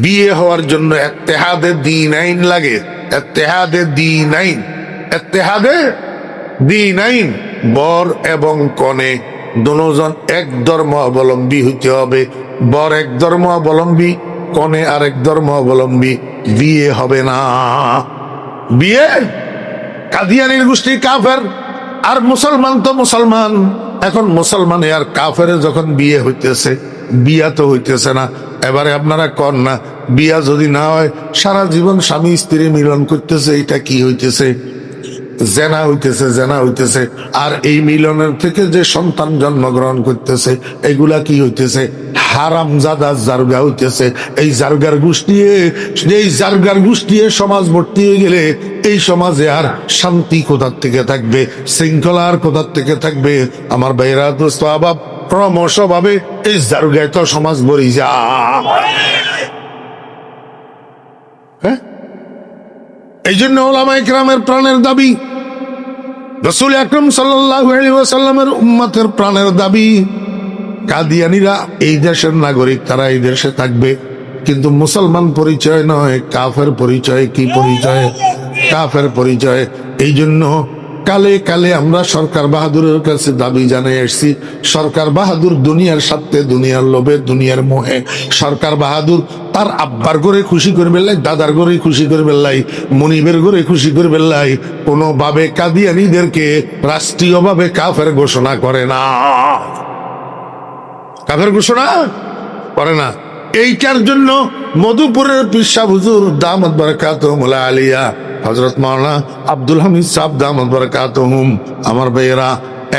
বিয়ে হওয়ার জন্য ইত্তেহাদে দ্বীন আইন লাগে। ইত্তেহাদে দ্বীন আইন, ইত্তেহাদে দ্বীন আইন। বর এবং কনে দুজন এক ধর্ম অবলম্বী হইতে হবে। বর এক ধর্ম অবলম্বী, কনে আরেক ধর্ম অবলম্বী, বিয়ে হবে না। বিয়ে কাদিয়ানির গোষ্ঠী কাফের, আর মুসলমান তো মুসলমান। এখন মুসলমান আর কাফের যখন বিয়ে হইতেছে, বিয়া তো হইতেছে না। এবারে আপনারা কন না, বিয়া যদি না হয়, সারা জীবন স্বামী স্ত্রী মিলন করতেছে, এটা কি হইতেছে? জেনা হইতেছে, জেনা হইতেছে। আর এই মিলনের থেকে যে সন্তান জন্মগ্রহণ করতেছে, এগুলা কি হইতেছে? হারামজাদা জারগা হইতেছে। এই জারগার গোষ্ঠী, এই জারগার গোষ্ঠী সমাজ ভর্তি হয়ে গেলে এই সমাজে আর শান্তি কোথার থেকে থাকবে? শৃঙ্খলা আর কোথার থেকে থাকবে? আমার ভাইরা দোস্ত আবাব, ক্রমশ ভাবে এই জারগায় তো সমাজ ভরি যা। হ্যাঁ, এই জন্য ওলামায়ে কেরামের প্রাণের দাবি, রাসূল আকরাম সাল্লাল্লাহু আলাইহি ওয়াসাল্লামের উম্মতের প্রাণের দাবি, কাদিয়ানীরা এই দেশের নাগরিক, তারা এই দেশে থাকবে, কিন্তু মুসলমান পরিচয় নয়, কাফের পরিচয়। কি পরিচয়? কাফের পরিচয়। এই জন্য কালে কালে আমরা সরকার বাহাদুরের কাছে দাবি জানাই আসছি। সরকার বাহাদুর দুনিয়ার স্বার্থে, দুনিয়ার লোভে, দুনিয়ার মোহে সরকার বাহাদুর তার আব্বার করে খুশি করবে লাই, দাদার করে খুশি করবে লাই, মনিবের করে খুশি করবে লাই, কোনোভাবে কাদিয়ানীদেরকে রাষ্ট্রীয়ভাবে কাফের ঘোষণা করে না। কাফের ঘোষণা করে না। এইটার জন্য মধুপুরের পিসা হুজুর দামাত বারাকাতুহুম আলিয়া হযরত মাওলানা আব্দুল হামিদ সাহেব দামাত বারাকাতুহুম, আমার ভাইয়েরা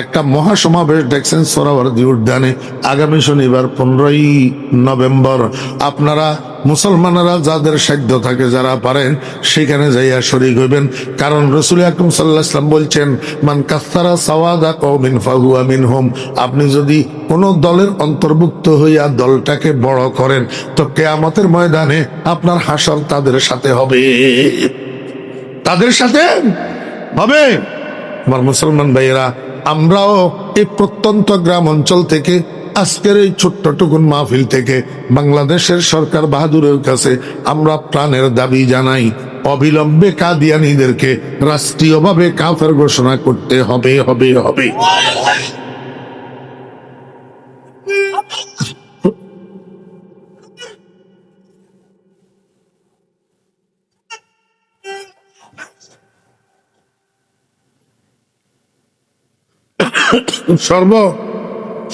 একটা মহাসমাবেশ দেখছেন সোহরাওয়ার্দী উদ্যানে আগামী শনিবার 15ই নভেম্বর। আপনারা মুসলমানেরা যাদের সাধ্য থাকে, যারা পারেন, সেখানে যাইয়া শরীক হইবেন। কারণ রাসূল আকরাম সাল্লাল্লাহু আলাইহি ওয়াসাল্লাম বলছেন, মান কাসসারা সাওয়াদা কওমিন ফাহুয়া মিনহুম। আপনি যদি কোন দলের অন্তর্ভুক্ত হইয়া দলটাকে বড় করেন, তো কিয়ামতের ময়দানে আপনার হাসর তাদের সাথে হবে, তাদের সাথে হবে। আমার মুসলমান ভাইয়েরা, আমরাও এই প্রত্যন্ত গ্রাম অঞ্চল থেকে, আজকের এই ছোট্টটুকুন মাহফিল থেকে বাংলাদেশের সরকার বাহাদুরের কাছে আমরা প্রাণের দাবি জানাই, অবিলম্বে কাদিয়ানীদেরকে রাষ্ট্রীয়ভাবে কাফের ঘোষণা করতে হবে, হবে, হবে।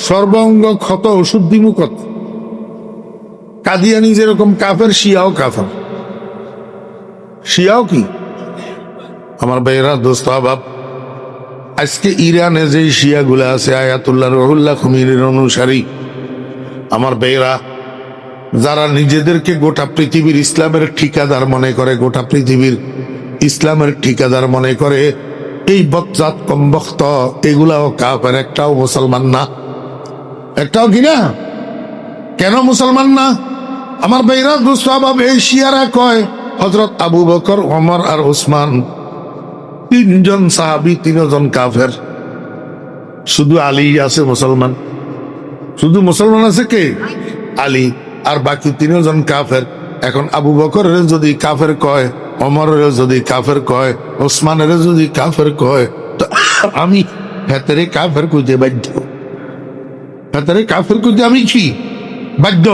সর্বাঙ্গ ক্ষত ওষুধ দিমুখত। কাদিয়ানি যেরকম কাফের, শিয়াও কাফের। শিয়াও কি? আমার ভাইয়েরা দোস্ত আবাব, আজকে ইরানে যে শিয়া গুলা আছে, আয়াতুল্লাহ রহুল্লাহ খুমিনির অনুসারী, আমার ভাইয়েরা, যারা নিজেদেরকে গোটা পৃথিবীর ইসলামের ঠিকাদার মনে করে, গোটা পৃথিবীর ইসলামের ঠিকাদার মনে করে, এই বজ্জাত কমবখ্ত এগুলাও কাফের, একটাও মুসলমান না। একটাও কিনা? কেন মুসলমান না? আমার ভাইরা দোস্ত আবাব, এই শিয়ারা কয় হযরত আবু বকর, ওমর আর ওসমান তিনজন সাহাবী, তিনজন কাফের। শুধু আলী আছে মুসলমান। শুধু মুসলমান আছে কে? আলী, আর বাকি তিনজন কাফের। এখন আবু বকরের যদি কাফের কয়, ওমরের যদি কাফের কয়, ওসমানের যদি কাফের কয়, তো আমি হেতারে কাফের কইতে বাধ্য। হেতারে কাফের কইতে আমি কি বাধ্য?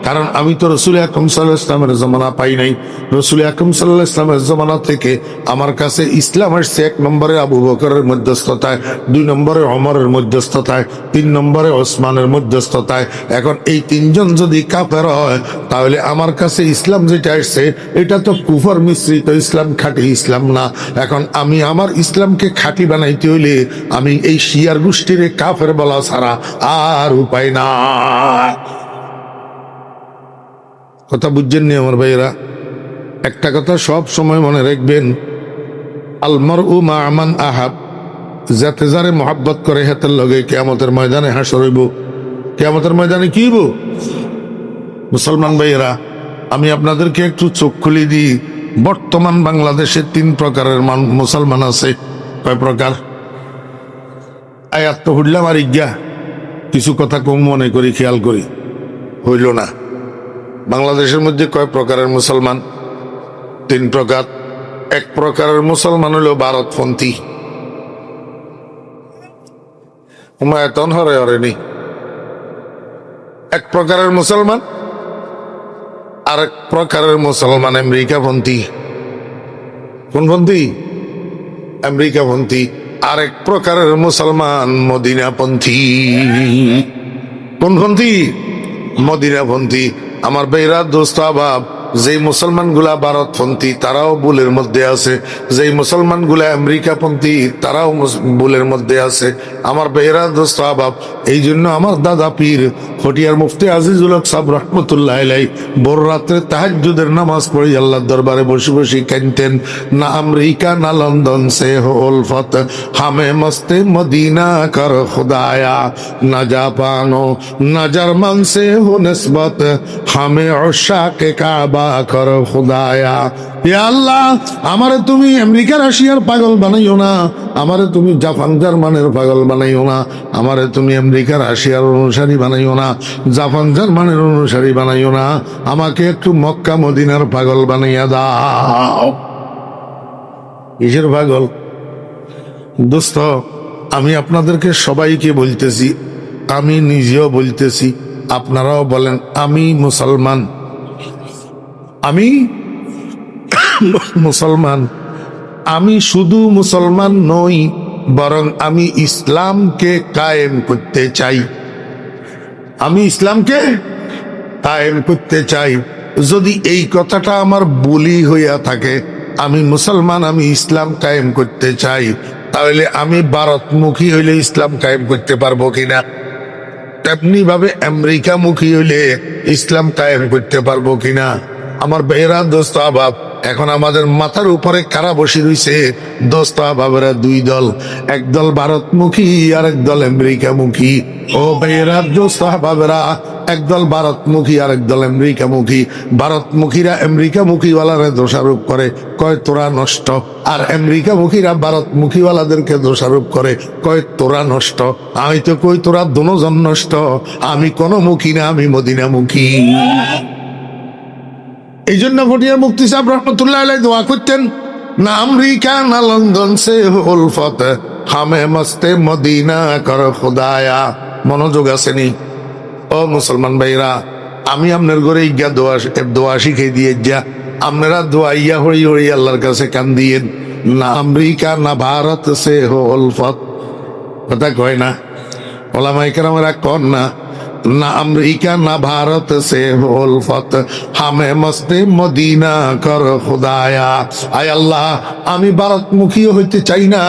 কারণ আমি তো রাসূল আকরাম সাল্লাল্লাহু আলাইহি ওয়াসাল্লামের জমানা পাই নাই। রাসূল আকরাম সাল্লাল্লাহু আলাইহি ওয়াসাল্লামের জমানা থেকে আমার কাছে ইসলাম আসছে 1 নম্বরে আবু বকরের মধ্যস্থতায়, 2 নম্বরে ওমরের মধ্যস্থতায়, 3 নম্বরে ওসমানের মধ্যস্থতায়। এখন এই তিনজন যদি কাফের হয়, তাহলে আমার কাছে ইসলাম যেটা আসছে এটা তো কুফর মিশ্রিত ইসলাম, খাঁটি ইসলাম না। এখন আমি আমার ইসলামকে খাঁটি বানাইতে হইলে আমি এই শিয়ার গোষ্ঠীর কাফের বলা ছাড়া আর উপায় না। কথা বুঝছেন নি আমার ভাইয়েরা? একটা কথা সব সময় মনে রাখবেন, আল মারউ মা মান আহাব, যাতে যারে মহব্বত করে হেতের লগে কিয়ামতের ময়দানে হাসর হইব। কিয়ামতের ময়দানে কি হইব? মুসলমান ভাইয়েরা, আমি আপনাদেরকে একটু চোখ খুলে দিই। বর্তমান বাংলাদেশে 3 প্রকারের মুসলমান আছে। কয় প্রকার? আয়াত তো হুডলাম আর ইজ্ঞা, কিছু কথা কম মনে করি, খেয়াল করি, হইল না। বাংলাদেশের মধ্যে কয় প্রকারের মুসলমান? 3 প্রকার। এক প্রকারের মুসলমান হলো ভারতপন্থী, হুমায়তন হরে হরেনি। এক প্রকারের মুসলমান। আরেক প্রকারের মুসলমান আমেরিকাপন্থী। কোন পন্থী? আমেরিকাপন্থী। আরেক প্রকারের মুসলমান মদিনাপন্থী। কোন পন্থী? মদিনাপন্থী। আমার বেরা দোস্ত আবাব, যেই মুসলমান গুলা ভারতপন্থী তারাও ভুলের মধ্যে আছে, যেই মুসলমান গুলা আমেরিকাপন্থী তারাও ভুলের মধ্যে আছে। আমার বেরা দোস্ত আবাব, এই জন্য আমার দাদা পীর ফটিয়ার মুফতি আজিজুল হক সাহেব রহমতুল্লাহ আলাইহি ভোর রাত্রে তাহাজ্জুদের নামাজ পড়ে আল্লাহর দরবারে বসে বসে কাঁদতেন, না আমেরিকা না লন্ডন সে হো উলফত, হামে মস্তে মদিনা কর খুদায়া, না জাপানো না জার্মান সে হো নিসবত, হামে উশাকে কাবা কর খুদায়া। ইয়া আল্লাহ, আমারে তুমি আমেরিকা রাশিয়ার পাগল বানাইও না, আমারে তুমি জাপান জার্মানের পাগল বানাইও না, আমারে তুমি আমেরিকা রাশিয়ার অনুসারী বানাইও না, জাপান জার্মানের অনুসারী বানাইও না, আমাকে একটু মক্কা মদিনার পাগল বানাইয়া দাও। কিসের পাগল? দোস্ত, আমি আপনাদেরকে সবাইকে বলতেছি, আমি নিজেও বলতেছি, আপনারাও বলেন আমি মুসলমান, আমি মুসলমান। আমি শুধু মুসলমান নই, বরং আমি ইসলামকে কায়েম করতে চাই। আমি ইসলামকে কায়েম করতে চাই। যদি এই কথাটা আমার বলি হইয়া থাকে, আমি মুসলমান, আমি ইসলাম কায়েম করতে চাই, তাহলে আমি ভারতমুখী হইলে ইসলাম কায়েম করতে পারবো কিনা? তেমনি ভাবে আমেরিকামুখী হইলে ইসলাম কায়েম করতে পারবো কিনা? আমার বেহরা দোস্ত আবাব, এখন আমাদের মাথার উপরে কারা বসে রয়েছে? দোস্ত আবাবেরা 2 দল, এক দল ভারতমুখী আর এক দল আমেরিকামুখী। ও বেহরা দোস্ত আবাবেরা, একদল ভারতমুখী আর একদল আমেরিকামুখী। ভারতমুখীরা আমেরিকামুখী ওয়ালারে দোষারোপ করে, কয় তোরা নষ্ট, আর আমেরিকামুখীরা ভারতমুখী ওয়ালাদেরকে দোষারোপ করে, কয় তোরা নষ্ট। আমি তো কই তোরা দুজন নষ্ট, আমি কোনো মুখী না, আমি মদিনামুখী। এই জন্য ফটিয়ার মুফতি সাহেব রহমতুল্লাহ আলাইহি দোয়া করতেন, না আমেরিকা না লন্ডন সে উলফত, হামে মস্তে মদিনা কর খুদায়া। মনোযোগ আসেনি? ও মুসলমান ভাইরা, আমি আপনার ঘরে ইজ্ঞা দোয়া শিখে দিয়ে যা, আপনারা দোয়া ইয়া হরি হরি আল্লাহর কাছে কান দিয়েন, না আমেরিকা না ভারত সে হো উলফত। কথা কয় না? ওলামায়ে কেরামেরা কন না, না আমেরিকা না ভারত সে হো উলফত, হামে মস্তে মদিনা কর খুদায়া। আয় আল্লাহ, আমি ভারতমুখীও হইতে চাই না,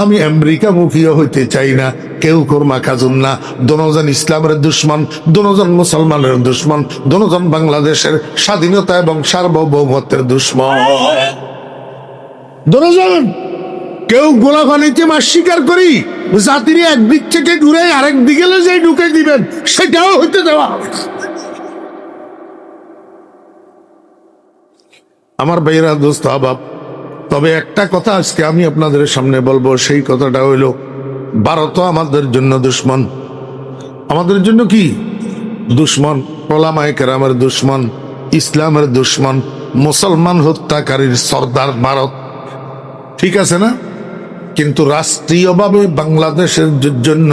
আমি আমেরিকামুখীও হইতে চাই না। কেউ কর্মা কাজুন না, দুজন ইসলামের দুশ্মন, দুজন মুসলমানের দুশ্মন, দুজন বাংলাদেশের স্বাধীনতা এবং সার্বভৌমত্বের দুশ্মন। দুজন কেউ গোলাপানিতে মাছ শিকার করি জাতির একদিক থেকে দূরে আরেক দিকে যে ঢুকে দিবেন, সেটাও হইতে দেওয়া। আমার ভাইরা দোস্ত আবাব, তবে একটা কথা আজকে আমি আপনাদের সামনে বলবো, সেই কথাটা হইল ভারত আমাদের জন্য দুশ্মন। আমাদের জন্য কি দুশ্মন? ওলামায়ে কেরামের দুশ্মন, ইসলামের দুশ্মন, মুসলমান হত্যাকারীর সর্দার ভারত। ঠিক আছে না? কিন্তু রাষ্ট্রীয়ভাবে বাংলাদেশের জন্য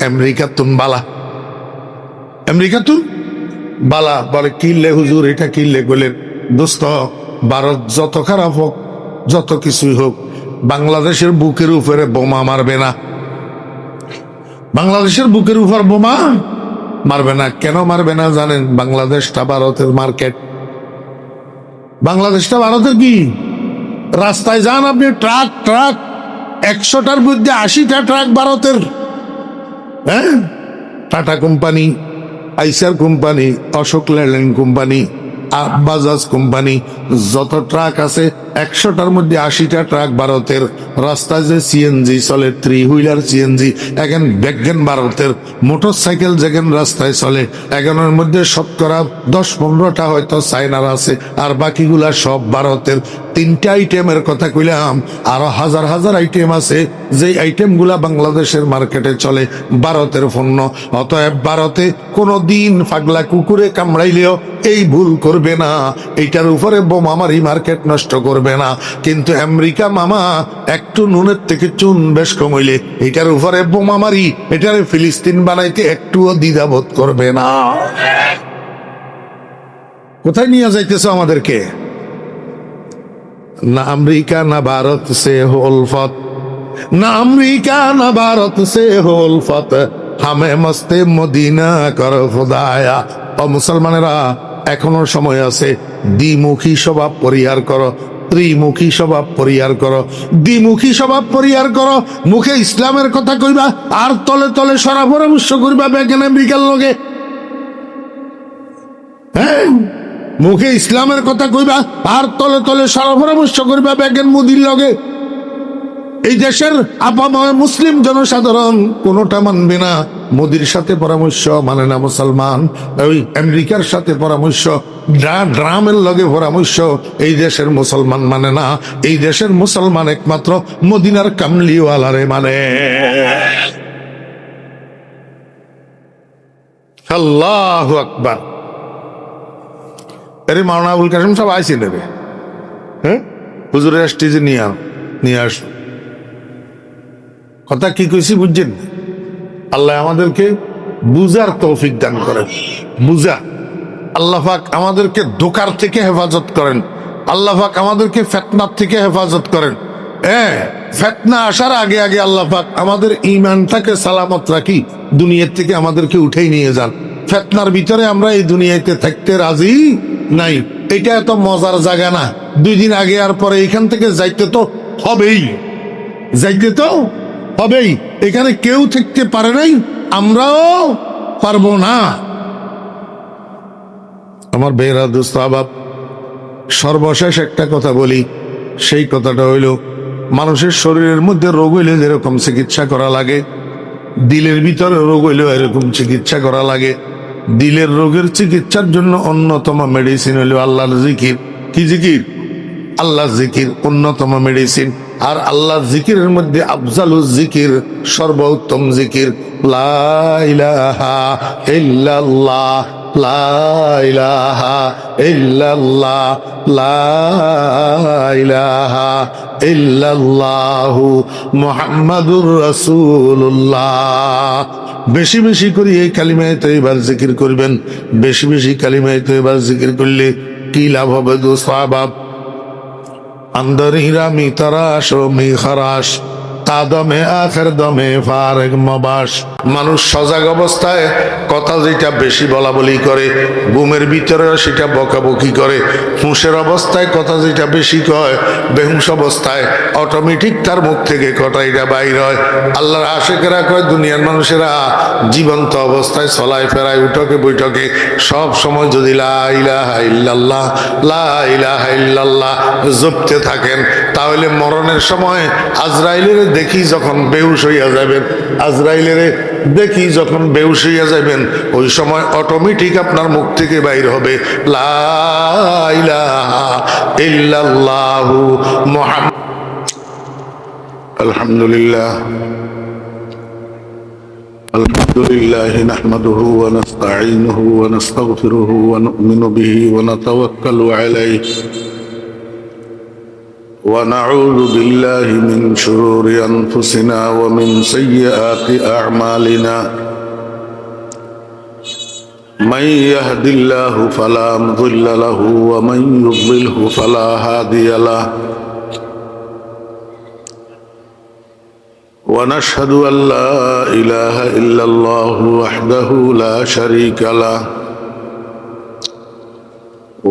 আমেরিকা তুন বালা, আমেরিকা তুন বালা। বলে কিনলে হুজুর, এটা কিনলে বলেন দোস্ত, ভারত যত খারাপ হোক, যত কিছুই হোক, বাংলাদেশের বুকের উপরে বোমা মারবে না। বাংলাদেশের বুকের উপর বোমা মারবে না। কেন মারবে না জানেন? বাংলাদেশটা ভারতের মার্কেট, বাংলাদেশটা ভারতের কি? রাস্তায় যান আপনি, ট্রাক ট্রাক 100টার মধ্যে 80টা ট্রাক ভারতের। হ্যাঁ, টাটা কোম্পানি, আইসার কোম্পানি, অশোক লেল্যান্ড কোম্পানি, আর বাজাজ কোম্পানি, যত ট্রাক আছে 100টার মধ্যে 80টা ট্রাক ভারতের। রাস্তায় যে সিএনজি চলে, 3 হুইলার সিএনজি, এখন ব্যাগেন ভারতের। মোটরসাইকেল যেখানে রাস্তায় চলে, এখানের মধ্যে শতকরা 10-15টা হয়তো চায়নার আছে, আর বাকিগুলা সব ভারতের। 3টা আইটেমের কথা কইলাম, আরো হাজার হাজার আইটেম আছে যে আইটেমগুলা বাংলাদেশের মার্কেটে চলে, ভারতের পণ্য। অতএব ভারতে কোনো দিন পাগলা কুকুরে কামড়াইলেও এই ভুল করবে না, এইটার উপরে বোমা মারি মার্কেট নষ্ট করবে না। কিন্তু আমেরিকা মামা একটু নুনের থেকে চুন বেশ কমইলে এটার উপরে বোমা মারি এটারে ফিলিস্তিন বানাইতে একটুও দ্বিধাবোধ করবে না। কোথায় নিয়ে যাইতেছ আমাদেরকে? না আমেরিকা না ভারত সে হো উলফত, না আমেরিকা না ভারত সে হো উলফত, হামে মস্তে মদিনা কর খোদায়া। ও মুসলমানেরা, এখনো সময় আছে। দ্বিমুখী স্বভাব পরিহার করো, ত্রিমুখী স্বভাব পরিহার করো। দ্বিমুখী স্বভাব পরিহার করো, মুখে ইসলামের কথা কইবা আর তলে তলে সরা পরামর্শ করবা বেগেন আমেরিকার লগে। হ্যাঁ, মুখে ইসলামের কথা কইবা আর তলে তলে সরা পরামর্শ করবা বেগেন মোদির লগে। এই দেশের আপাময় মুসলিম জনসাধারণ কোনোটা মানবে না। মোদির সাথে পরামর্শ মানে না মুসলমান, ওই আমেরিকার সাথে পরামর্শ, ড্রামের লগে পরামর্শ এই দেশের মুসলমান মানে না। এই দেশের মুসলমান একমাত্র মদিনার কামলিওয়ালারে মানে। আল্লাহু আকবার। আরে মাওলানা আবুল কাসেম সব আইসি নেবে, হ্যাঁ, হুজুরের স্টেজে নিয়ে আস। কথা কি কইছি বুঝছেন? আল্লাহ আমাদেরকে বুঝার তৌফিক দান করেন। বুঝা, আল্লাহ পাক আমাদেরকে ধোঁকার থেকে হেফাজত করেন। আল্লাহ পাক আমাদেরকে ফিতনার থেকে হেফাজত করেন। ফিতনা আসার আগে আগে আল্লাহ পাক আমাদের ঈমানটাকে সালামত রাখি, দুনিয়ার থেকে আমাদেরকে উঠেই নিয়ে যান। ফিতনার ভিতরে আমরা এই দুনিয়াতে থাকতে রাজি নাই। এটা এত মজার জায়গা না। 2 দিন আগে আর পরে এখান থেকে যাইতে তো হবেই, যাইতে তো হবেই। এখানে কেউ থাকতে পারে নাই, আমরাও পারবো না। আমার বেরা দোস্ত আবাব, সর্বশেষ একটা কথা বলি। সেই কথাটা হইল, মানুষের শরীরের মধ্যে রোগ হইলে যেরকম চিকিৎসা করা লাগে, দিলের ভিতরে রোগ হইলেও এরকম চিকিৎসা করা লাগে। দিলের রোগের চিকিৎসার জন্য অন্যতম মেডিসিন হইল আল্লাহর জিকির। কি জিকির? আল্লাহ জিকির অন্যতম মেডিসিন। আর আল্লাহ জিকিরের মধ্যে আফজালুজ জিকির, সর্বোত্তম জিকির লা ইলাহা ইল্লাল্লাহ, লা ইলাহা ইল্লাল্লাহ, লা ইলাহা ইল্লাল্লাহু মুহাম্মাদুর রাসূলুল্লাহ। বেশি বেশি করে এই কালিমায়ে তয়্যিবার জিকির করবেন। বেশি বেশি কালিমায়ে তয়্যিবার জিকির করলে কি লাভ হবে দোস্ত আহবাব? अंदर हीरा मी तराश ও মি খারাস, তা দমে আখের দমে ফারেক মবাস। মানুষ সজাগ অবস্থায় কথা যেটা বেশি বলা বলি করে, ঘুমের ভিতরে সেটা বকাবকি করে। হুঁশের অবস্থায় কথা যেটা বেশি কয়, বেহুশ অবস্থায় অটোমেটিক তার মুখ থেকে কথাটা বাইর হয়। আল্লাহর আশেকেরা কয়, দুনিয়ার মানুষেরা জীবন্ত অবস্থায় চলায় ফেরায়, উঠকে বৈঠকে সব সময় যদি লা ইলাহা ইল্লাল্লাহ, লা ইলাহা ইল্লাল্লাহ জপতে থাকেন, তাহলে মরণের সময় আজরাইলের দেখি যখন বেহুশ হইয়া যাবেন, আজরাইলের দেখি যখন বেহুশ হইয়া যাবেন, ওই সময় অটোমেটিক আপনার মুখ থেকে বাইর হবে লা ইলাহা ইল্লাল্লাহু মুহাম্মাদ। আলহামদুলিল্লাহ, আলহামদুলিল্লাহ নাহমাদুহু ওয়া নাস্তাঈনুহু ওয়া নাস্তাগফিরুহু ওয়া নু'মিনু বিহি ওয়া নাতাওয়াক্কালু আলাইহি ونعوذ بالله من شرور أنفسنا ومن سيئات أعمالنا من يهد الله فلا مضل له ومن يضلله فلا هادي له ونشهد أن لا إله إلا الله وحده لا شريك له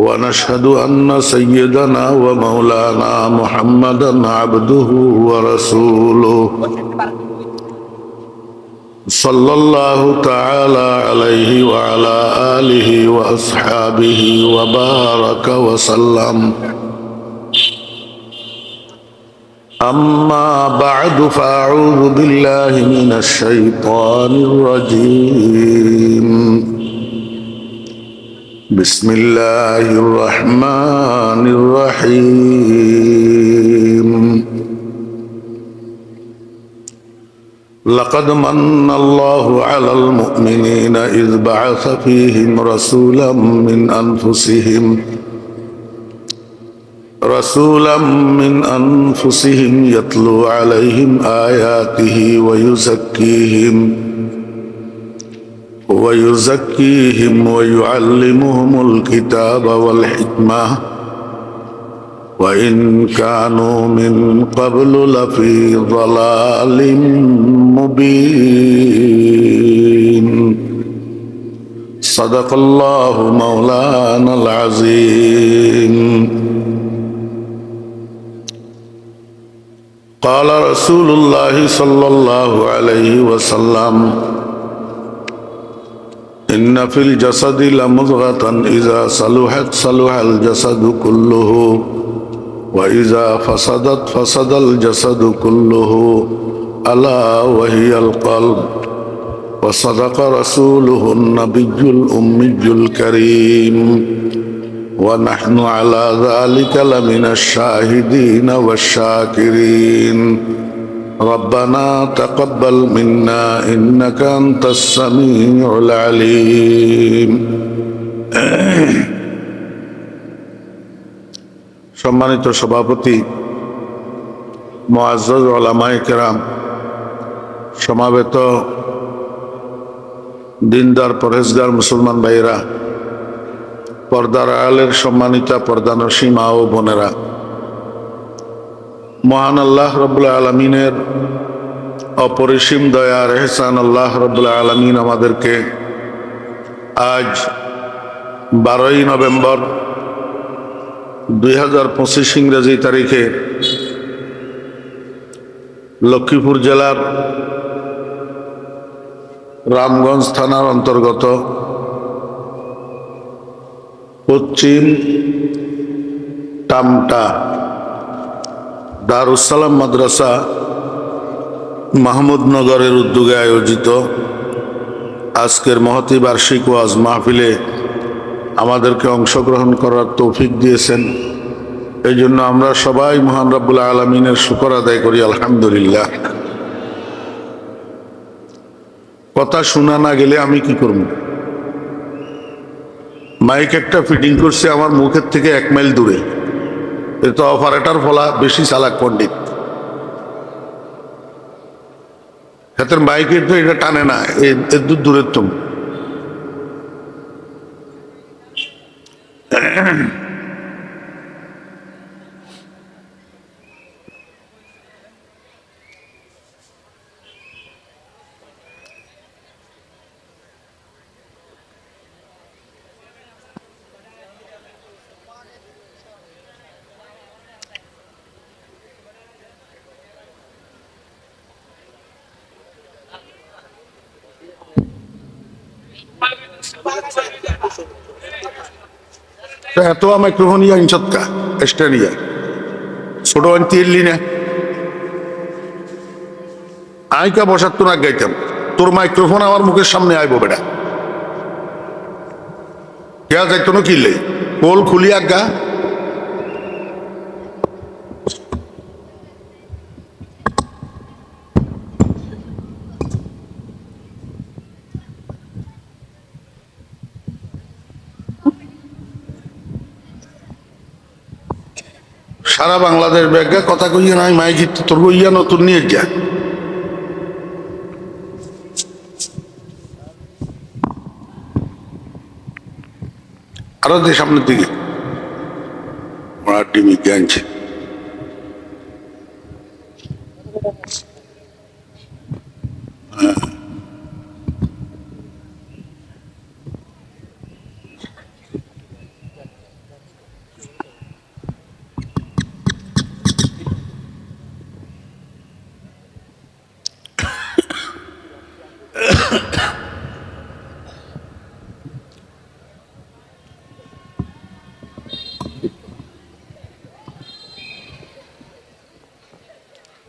ونشهد أن سيدنا ومولانا محمدا عبده ورسوله صلى الله تعالى عليه وعلى آله وأصحابه وبارك وسلم أما بعد فأعوذ بالله من الشيطان الرجيم بسم الله الرحمن الرحيم لقد من الله على المؤمنين إذ بعث فيهم رسولا من أنفسهم يتلو عليهم آياته ويزكيهم ويعلمهم الكتاب والحكمة وإن كانوا من قبل لفي ضلال مبين صدق الله مولانا العظيم قال رسول الله صلى الله عليه وسلم إن في الجسد لمضغة إذا صلحت صلح الجسد كله وإذا فسدت فسد الجسد كله ألا وهي القلب وصدق رسوله النبي الأمي الكريم ونحن على ذلك لمن الشاهدين والشاكرين ربنا تقبل منا إنك أنت السميع العليم সম্মানিত সভাপতি, মুআজ্জাজ উলামায়ে কেরাম, সমাবেত দিনদার পরহেজগার মুসলমান ভাইয়েরা, পর্দার আড়ালের সম্মানিতা পর্দানসী মা ও বোনেরা, মহান আল্লাহ রাব্বুল আলামিনের অপরিসীম দয়া আর ইহসান আল্লাহ রাব্বুল আলামিন আমাদেরকে আজ 12ই নভেম্বর 2025 ইংরেজি তারিখে লক্ষ্মীপুর জেলার রামগঞ্জ থানার অন্তর্গত পশ্চিম টামটা দারুস সালাম মাদ্রাসা মাহমুদনগরের উদ্যোগে আয়োজিত আজকের মহতী বার্ষিক ওয়াজ মাহফিলে আমাদেরকে অংশগ্রহণ করার তৌফিক দিয়েছেন। এই জন্য আমরা সবাই মহান রব্বুল আলামিনের শুকর আদায় করি, আলহামদুলিল্লাহ। কথা শোনা না গেলে আমি কি করব? মাইক একটা ফিটিং করছে আমার মুখের থেকে 1 মাইল দূরে। এটা অপারেটর ফলা বেশি চালাক পণ্ডিত, হাতের মাইকের তো এটা টানে না, এর দূরের তো। এত মাইক্রোফোন ইয়া ইনচৎকা স্ট্যান্ডিয়া ছোট আনতে এলি না, আইকা বসার তো না গাইতাম। তোর মাইক্রোফোন আমার মুখের সামনে আইব বেটা, কে যাইতো না কিনলে পোল খুলি আজ্ঞা। সারা বাংলাদেশ ব্যাগা কথা কইয়া নাই মাইকি তোর কইয়া নতুন নিয়ে যা। আরো যে সামনের দিকে ডিমি আনছে।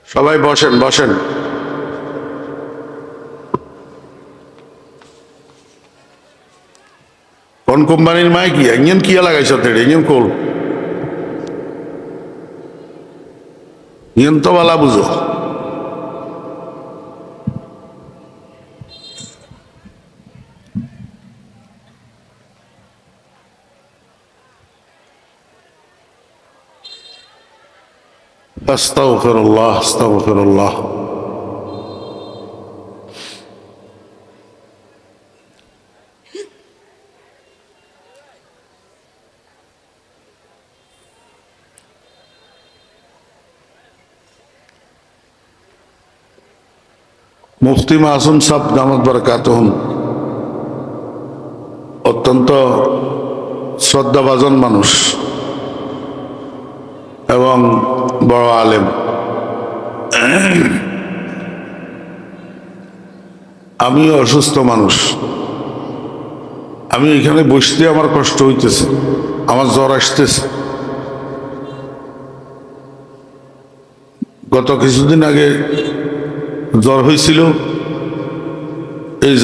সবাই বসেন বসেন। কোন কোম্পানির মাইক ইঞ্জিন কিয়া লাগাইছ ইঞ্জিন কোল ইঞ্জিন তো বালা বুঝো। আস্তাগফিরুল্লাহ আস্তাগফিরুল্লাহ। মুফতি মাসুম সাহেব দামাত বারাকাতুহুম অত্যন্ত শ্রদ্ধাভাজন মানুষ এবং বড় আলেম। আমিও অসুস্থ মানুষ, আমি এখানে বসতে আমার কষ্ট হইতেছে, আমার জ্বর আসতেছে। গত কিছুদিন আগে জ্বর হয়েছিল, এই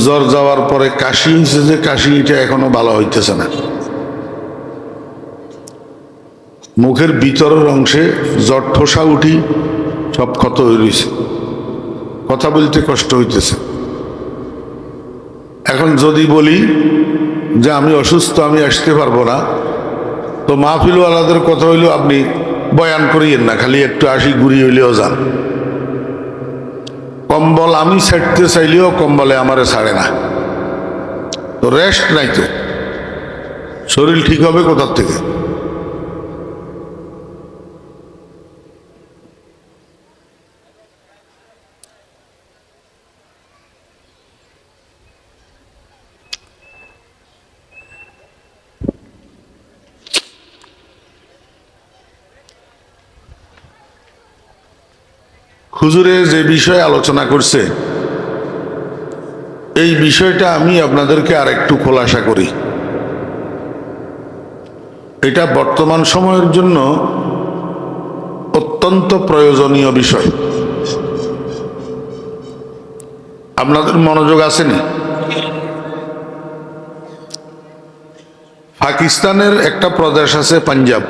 জ্বর যাওয়ার পরে কাশি হয়েছে, যে কাশিটা এখনো ভালো হইতেছে না। মুখের ভিতরের অংশে জ্বর ঠোসা উঠি সব ক্ষত হয়ে রয়েছে, কথা বলতে কষ্ট হইতেছে। এখন যদি বলি যে আমি অসুস্থ, আমি আসতে পারবো না, তো মাহফিলওয়ালাদের কথা হইলেও আপনি বয়ান করিয়েন না, খালি একটু আসি ঘুরি হইলেও যান। কম্বল আমি ছাড়তে চাইলেও কম্বলে আমারে ছাড়ে না, তো রেস্ট নাই, তো শরীর ঠিক হবে কোথার থেকে? হুজুরে যে বিষয়ে আলোচনা করছে, এই বিষয়টা আমি আপনাদেরকে আর একটু খোলাসা করি। এটা বর্তমান সময়ের জন্য অত্যন্ত প্রয়োজনীয় বিষয়। আপনাদের মনোযোগ আসেনি? পাকিস্তানের একটা প্রদেশ আছে পাঞ্জাব,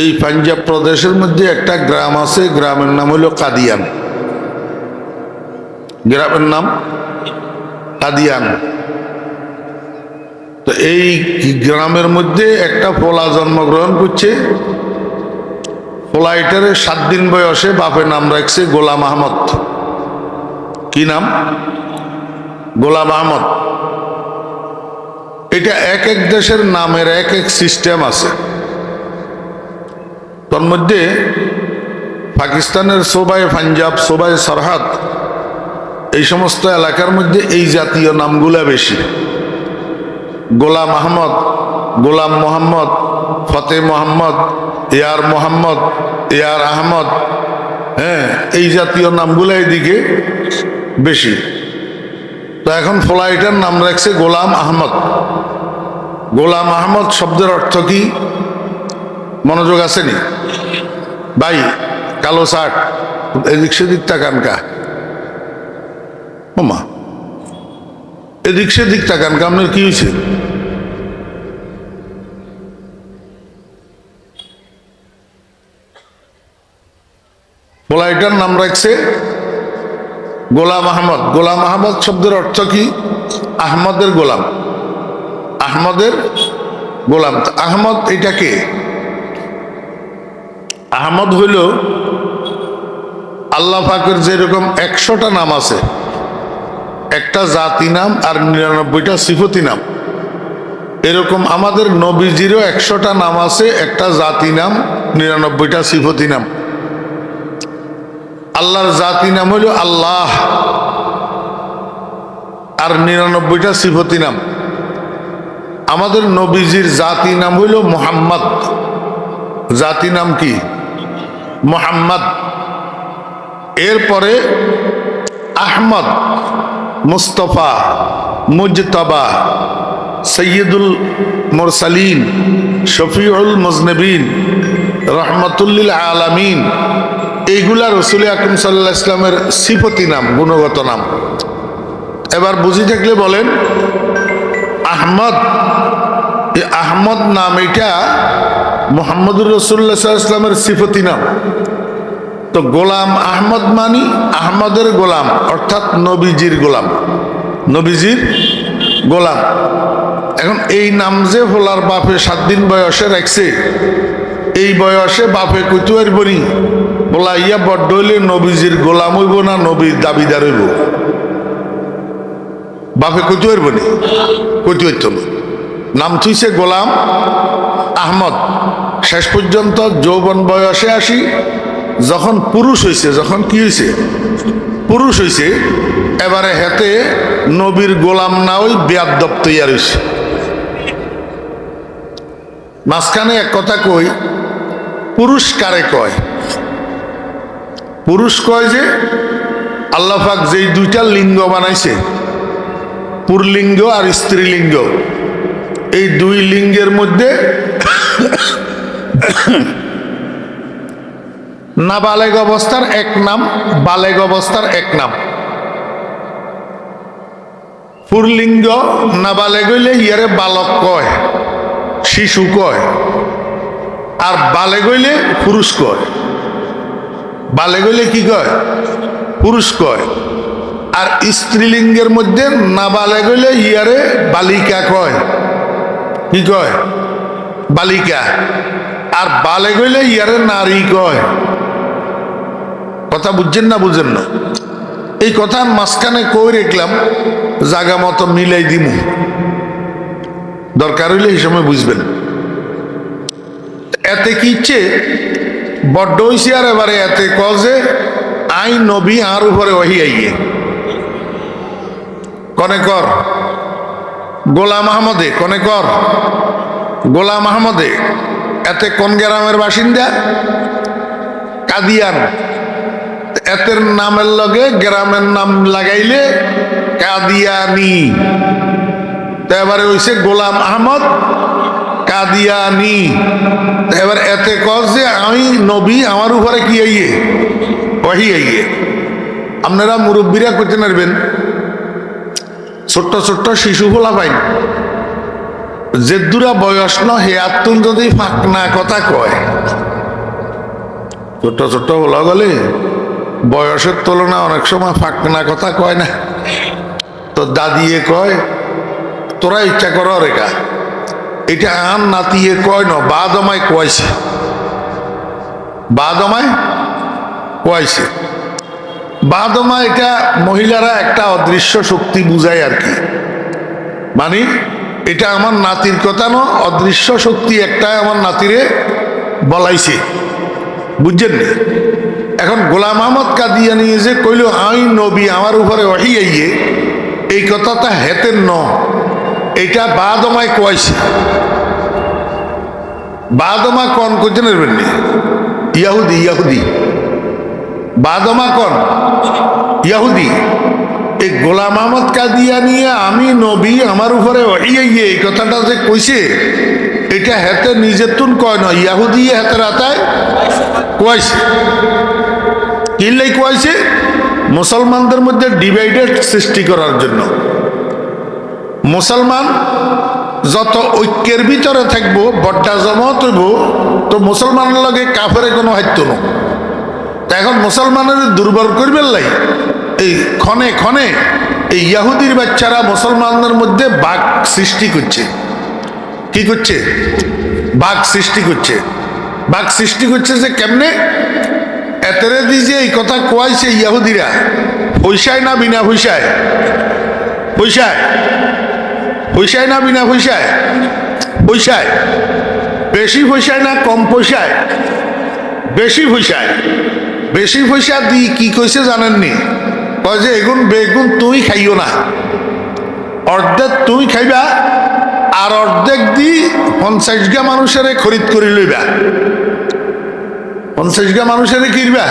এই পাঞ্জাব প্রদেশের মধ্যে একটা গ্রাম আছে, গ্রামের নাম হলো কাদিয়ান। গ্রামের নাম কাদিয়ান। তো এই গ্রামের মধ্যে একটা পোলা জন্মগ্রহণ করছে। পোলা এটারে 7 দিন বয়সে বাপের নাম রাখছে গোলাম আহমদ। কি নাম? গোলাম আহমদ। এটা এক এক দেশের নামের এক এক সিস্টেম আছে। তোর মধ্যে পাকিস্তানের সোবাই পাঞ্জাব, সোবাই সরহাদ, এই সমস্ত এলাকার মধ্যে এই জাতীয় নামগুলা বেশি। গোলাম আহমদ, গোলাম মোহাম্মদ, ফতে মোহাম্মদ, ইয়ার মোহাম্মদ, ইয়ার আহমদ, হ্যাঁ, এই জাতীয় নামগুলা এদিকে বেশি। তো এখন ফ্লাইটার নাম রাখছে গোলাম আহমদ। গোলাম আহমদ শব্দের অর্থ কি? মনোযোগ আসেনি ভাই? কালো শার্ট, এদিক সেদিক তাকান কা ওমা, এদিক সেদিক তাকান কা, আপনার কি হয়েছে? ফ্লাইটার নাম রাখছে গোলাম আহমদ। গোলাম আহমদ শব্দের অর্থ কি? আহমদের গোলাম, আহমদের গোলাম। আহমদ এটা কে? আহমদ হইল আল্লাহ পাকের যেরকম 100টা নাম আছে, একটা জাতি নাম আর 99টা সিফতি নাম, এরকম আমাদের নবীজিরও 100টা নাম আছে, একটা জাতি নাম, 99টা সিফতি নাম। আল্লাহর জাতি নাম হইল আল্লাহ আর 99টা সিফতি নাম। আমাদের নবীজির জাতি নাম হইল মুহাম্মদ। জাতি নাম কি? মুহাম্মদ। এরপরে আহমদ, মুস্তফা, মুজতবা, সৈয়দুল মুরসালিন, শফিউল মুজনবিন, রহমাতুল্লিল আলামিন, এইগুলা রসুল আকরাম সাল্লাল্লাহু আলাইহি ওয়াসাল্লামের সিফতি নাম, গুণগত নাম। এবার বুঝি থাকলে বলেন, আহমদ, এই আহমদ নাম এটা মুহাম্মদুর রাসূলুল্লাহ সাল্লাল্লাহু আলাইহি ওয়াসাল্লামের সিফতি নাম। তো গোলাম আহমদ মানি আহমদের গোলাম, অর্থাৎ নবীজির গোলাম, নবীজির গোলাম। এখন এই নাম যে হলার বাপে 7 দিন বয়সে রাখছে, এই বয়সে বাপে কইতে পারবনি বলা ইয়া বড্ড হইলে নবীজির গোলাম হইব না নবীর দাবিদার হইব? বাপে কইতে পারবনি, কইতে পারত না। নাম থুইছে গোলাম আহমদ। শেষ পর্যন্ত যৌবন বয়সে আসি, যখন পুরুষ হইছে, যখন কি হইছে, পুরুষ হইছে, এবারে হেতে নবীর গোলাম না ওই বেয়াদ্দব তৈয়ার হইছে। মাঝখানে এক কথা কই, পুরুষ কারে কয়? পুরুষ কয় যে আল্লাহ পাক যেই 2টা লিঙ্গ বানাইছে, পুরলিঙ্গ আর স্ত্রীলিঙ্গ, এই 2 লিঙ্গের মধ্যে নাবালেগ অবস্থার এক নাম, বালেগ অবস্থার এক নাম। পুরলিঙ্গ নাবালেগ হইলে ইয়ারে বালক কয়, শিশু কয়, আর বালেগ হইলে পুরুষ কয়। বালেগ হইলে কি কয়? পুরুষ কয়। আর স্ত্রীলিঙ্গের মধ্যে নাবালেগ হইলে ইয়ারে বালিকা কয়। কি কয়? বালিকা। আর বালেগ হইলে ইয়ারে নারী কয়। কথা বুঝছেন না বুঝেন না? এই কথা মাঝখানে কই রেখলাম, জায়গা মতো মিলাই দিমু, দরকার হইলে এই সময় বুঝবেন। এতে কি ইচ্ছে বড্ড হইছে, আর এবারে এতে কজে আই নবী আর উপরে ওহি আইয়ে কনে কর গোলাম আহমদে, কনে কর গোলাম আহমদে। এতে কোন গ্রামের বাসিন্দা? কাদিয়ান। এতের নামের লগে গ্রামের নাম লাগাইলে কাদিয়ানি। তো এবারে হইছে গোলাম আহমদ কাদিয়ানি। এবার এতে কজ যে আমি নবী, আমার উপরে কি আইয়ে ওহি আইয়ে। আপনারা মুরব্বীরা করতে পারবেন, ছোট্ট ছোট্ট শিশু ফোলা পাইন, যে দুরা বয়স ন হে আত্মন যদি ফাঁকনা কথা কয়, ছোট্ট ছোট্ট বলা গেলে বয়সের তুলনা অনেক সময় ফাঁকনা কথা কয় না। তো দাদিয়ে কয় তোরা ইচ্ছা করো রেখা, এটা আন নাতিয়ে কয় ন, বাদমায় কয়েছে, বাদমায় কয়েছে। বাদমা এটা মহিলারা একটা অদৃশ্য শক্তি বুঝায় আর কি, মানে এটা আমার নাতির কথা ন, অদৃশ্য শক্তি একটা আমার নাতিরে বলাইছে, বুঝছেন না? এখন গোলাম আহমদ কাদিয়ানি যে কইল আমি নবী, আমার উপরে ওহি আইয়ে, এই কথাটা হেতেন ন, এটা বাদমায় কয়েছে। বাদমা কন করতে নেবেন নি? ইয়াহুদি, ইয়াহুদি বাদমা কন ইয়াহুদি। এই গোলাম আহমদ কাদিয়ানি আমি নবী, আমার উপরে ওহি আইয়ে, এই কথাটা যে কইছে, এটা হেতে নিজের তুন কয় না, ইয়াহুদি হেতের আতায় কয়েছে। কিল্লাই কয়েছে? মুসলমানদের মধ্যে ডিভাইডেড সৃষ্টি করার জন্য। মুসলমান যত ঐক্যের ভিতরে থাকবো, বড্ডা জমত হইব, তো মুসলমানের লগে কাফের কোনো হাইত না। তা এখন মুসলমানের দুর্বল করবেন লাই, এই ক্ষণে ক্ষণে এই ইয়াহুদির বাচ্চারা মুসলমানদের মধ্যে বাঘ সৃষ্টি করছে। কি করছে? বাঘ সৃষ্টি করছে। বাঘ সৃষ্টি করছে যে কেমনে? এতেরে দিয়ে এই কথা কোয়াইছে ইয়াহুদিরা, পয়সায় না বিনা পয়সায়? পয়সায়। পয়সায় না বিনা পয়সায়? পয়সায়। বেশি পয়সায় না কম পয়সায়? বেশি পয়সায়। বেশি পয়সা দিয়ে কি কইছে জানেননি? কয় যে এগুন বেগুন তুই খাইও না, অর্ধেক তুই খাইবা, আর অর্ধেক দি 50 গা মানুষের খরিদ করে লইবা। 50 গা মানুষের কিনবা,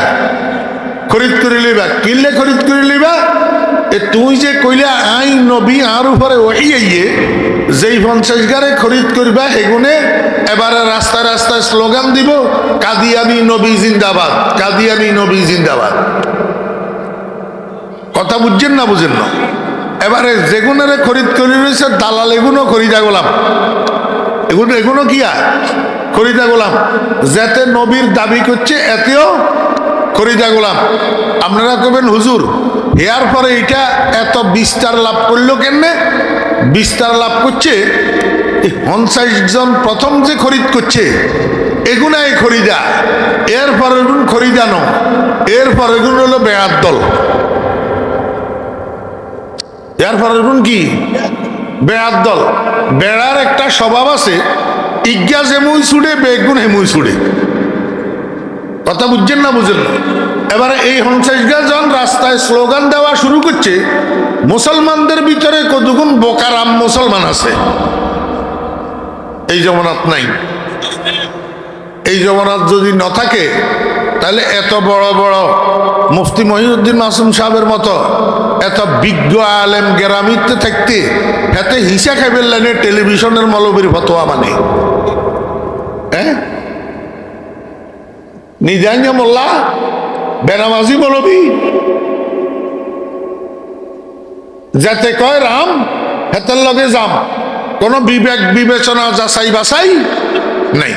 খরিদ করে লইবা। কিনলে খরিদ করে লইবা, এ তুই যে কইলে আই নবী আর উপরে ওহি আইয়ে, যেই 50 গারে খরিদ করবা, এগুনে এবারে রাস্তায় রাস্তায় স্লোগান দিব, কাদিয়ানি নবী জিন্দাবাদ, কাদিয়ানি নবী জিন্দাবাদ। কথা বুঝছেন না বুঝেন না? এবারে যেগুনের খরিদ করে রয়েছে দালাল, এগুলো খরিদা গোলাম, এগুলো কি খরিদা গোলাম। যাতে নবীর দাবি করছে এতেও খরিদা গোলাম। আপনারা কবেন হুজুর এর পরে এটা এত বিস্তার লাভ করলো কেমনে? বিস্তার লাভ করছে ৫০ জন প্রথম যে খরিদ করছে এগুলাই খরিদা, এরপর এগুন খরিদানো, এরপর এগুন হলো বেড়ার দল, এরপর এগুন কি বেড়ার দল। বেড়ার একটা স্বভাব আছে, ইজ্ঞা যেমুই ছুড়ে বেগুন হেমুই ছুড়ে। কথা বুঝছেন না বুঝেন না? এবারে এই ৫০ জন রাস্তায় স্লোগান দেওয়া শুরু করছে, মুসলমানদের ভিতরে কতগুণ বোকারাম মুসলমান আছে এই জমানাত নাই। এই জমানাত যদি না থাকে তাহলে এত বড় বড় মুফতি মহিউদ্দিন মাসুম সাহেবের মতো এত বিজ্ঞ আলেম গেরামিতে থাকতে এতে হিসা খাইবেন লাইনে টেলিভিশনের মৌলবীর ফতোয়া মানে হ্যাঁ নিজাইয়া মোল্লা বেনামাজি মৌলবী যাতে কয় রাম হেতের লগে যাম, কোন বিবেক বিবেচনা যাচাই বাছাই নাই।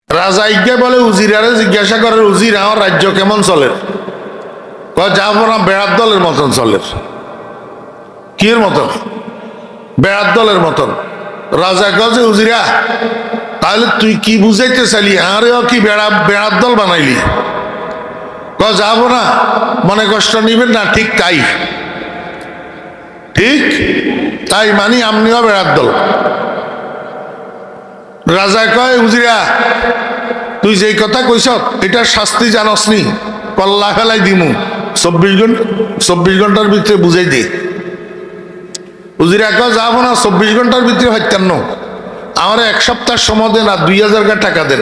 রাজা ইজ্ঞা বলে উজিরারে জিজ্ঞাসা করে, উজির আমার রাজ্য কেমন চলে? যাবো না বেড়ার দলের মতন চলে। কির মতন? বেড়ার দলের মতন। রাজা কাজে উজিরা তাহলে তুই কি বুঝাইতে চাইলি? আরেও কি বেড়ার দল বানাইলি? যাবো না, মনে কষ্ট নিবেন না। ঠিক তাই, ঠিক তাই মানি আমনিও বেড়ার দল। রাজা কয় উজিরা তুই যেই কথা কইস এটার শাস্তি জানস নি? কল্লা ফেলাই দিমু, ২৪ ঘন্টার ভিতরে বুঝাই দে। উজিরা কয় যাবো না, ২৪ ঘন্টার ভিতরে হত্যান্ন আমার ১ সপ্তাহ সময় দেন আর ২,০০০ টাকা দেন।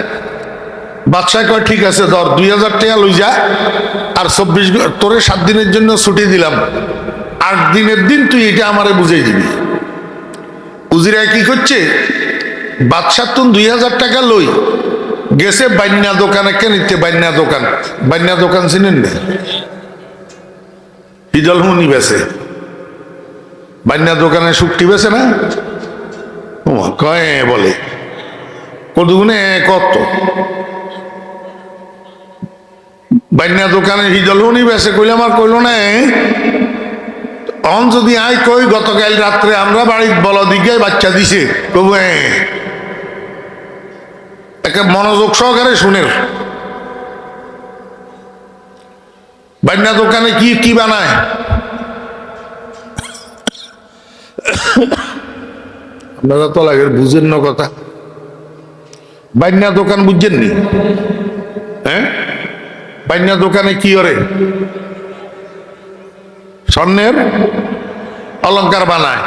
বাদশাহ কয় ঠিক আছে ধর ২,০০০ টাকা লই যা, আর ২৪ তোরে ৭ দিনের জন্য ছুটি দিলাম, ৮ দিনের দিন তুই এটা আমারে বুঝাই দিবি। উজিরা কি করছে, বাদশাহ তুন ২,০০০ টাকা লই গেছে বান্যা দোকানে কেনিতে। বান্যা দোকান চিনেন না? হিদল হুনি বেছে বান্যা দোকানে শুকটি বেছে না? কয় বলে কতগুনে কত বান্যা দোকানে হিদল হুনি বেছে কইলে আমার কইল না। অন যদি আয় কই গতকাল রাত্রে আমরা বাড়ির বল দিকে বাচ্চা দিছে, কবু একে মনোযোগ সহকারে শুনের। বান্যা দোকানে কি কি বানায়? আপনারা তো লাগে বুঝেন না কথা। বাইন্যা দোকান বুঝছেননি? হ্যাঁ, বাইন্যা দোকানে কি করে? স্বর্ণের অলংকার বানায়।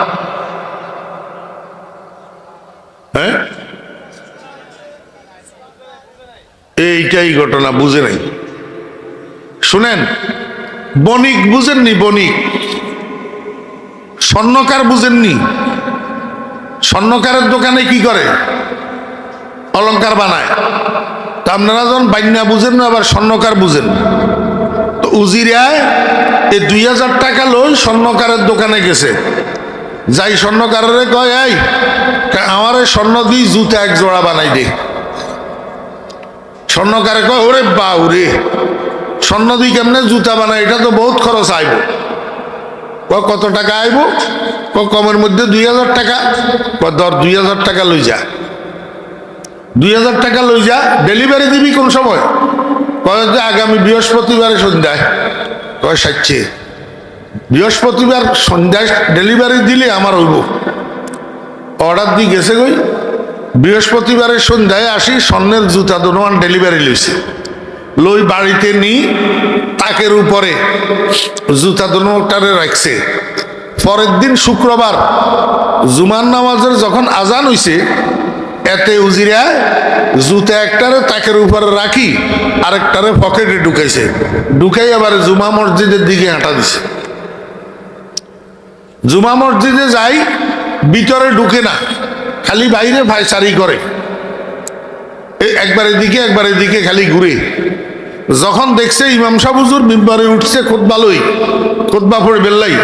হ্যাঁ, এইটাই ঘটনা, বুঝে নাই। শুনেন, বণিক বুঝেননি? বণিক, স্বর্ণকার বুঝেননি? স্বর্ণকারের দোকানে কি করে? অলংকার বানায়। তা আপনারা যখন বাইন্যা বুঝেন না, আবার স্বর্ণকার বুঝেন। তো উজিরায় এই 2000 টাকা লই স্বর্ণকারের দোকানে গেছে। যাই স্বর্ণকারের কয়, এই আমার স্বর্ণ দিয়ে জুতা এক জোড়া বানাই দে। স্বর্ণকারে কয়, ওরে বাউরে, স্বর্ণ দিয়ে কেমনে জুতা বানায়? এটা তো বহুত খরচ আইব। কত টাকা আইব? কমের মধ্যে 2000 টাকা। ধর 2000 টাকা লই যা, 2000 টাকা লই যা। ডেলিভারি দিবি কোন সময়? কয় যে আগামী বৃহস্পতিবারে সন্ধ্যায়। কয় সাচ্ছে, বৃহস্পতিবার সন্ধ্যায় ডেলিভারি দিলে আমার হইব। অর্ডার দিয়ে গেছে কই, বৃহস্পতিবারের সন্ধ্যায় আসি, স্বর্ণের জুতা দোনোয়ান ডেলিভারি লইছে। লই বাড়িতে নি, তাকের উপরে জুতা দোনোটারে রাখছে। পরের দিন শুক্রবার জুমার নামাজের যখন আজান হইছে, এতে উজিরা জুতা একটারে তাকের উপরে রাখি, আরেকটারে পকেটে ঢুকাইছে। ঢুকাই আবার জুমা মসজিদের দিকে হাঁটা দিছে। জুমা মসজিদে যাই, ভিতরে ঢুকে না, খালি বাইরে ভাইসারি করে। একবার এদিকে একবার এদিকে খালি ঘুরে। যখন দেখছে ইমাম সাহেব হুজুর মিম্বারে উঠছে খুতবা লই, খুতবা পড়ে বেল্লাই,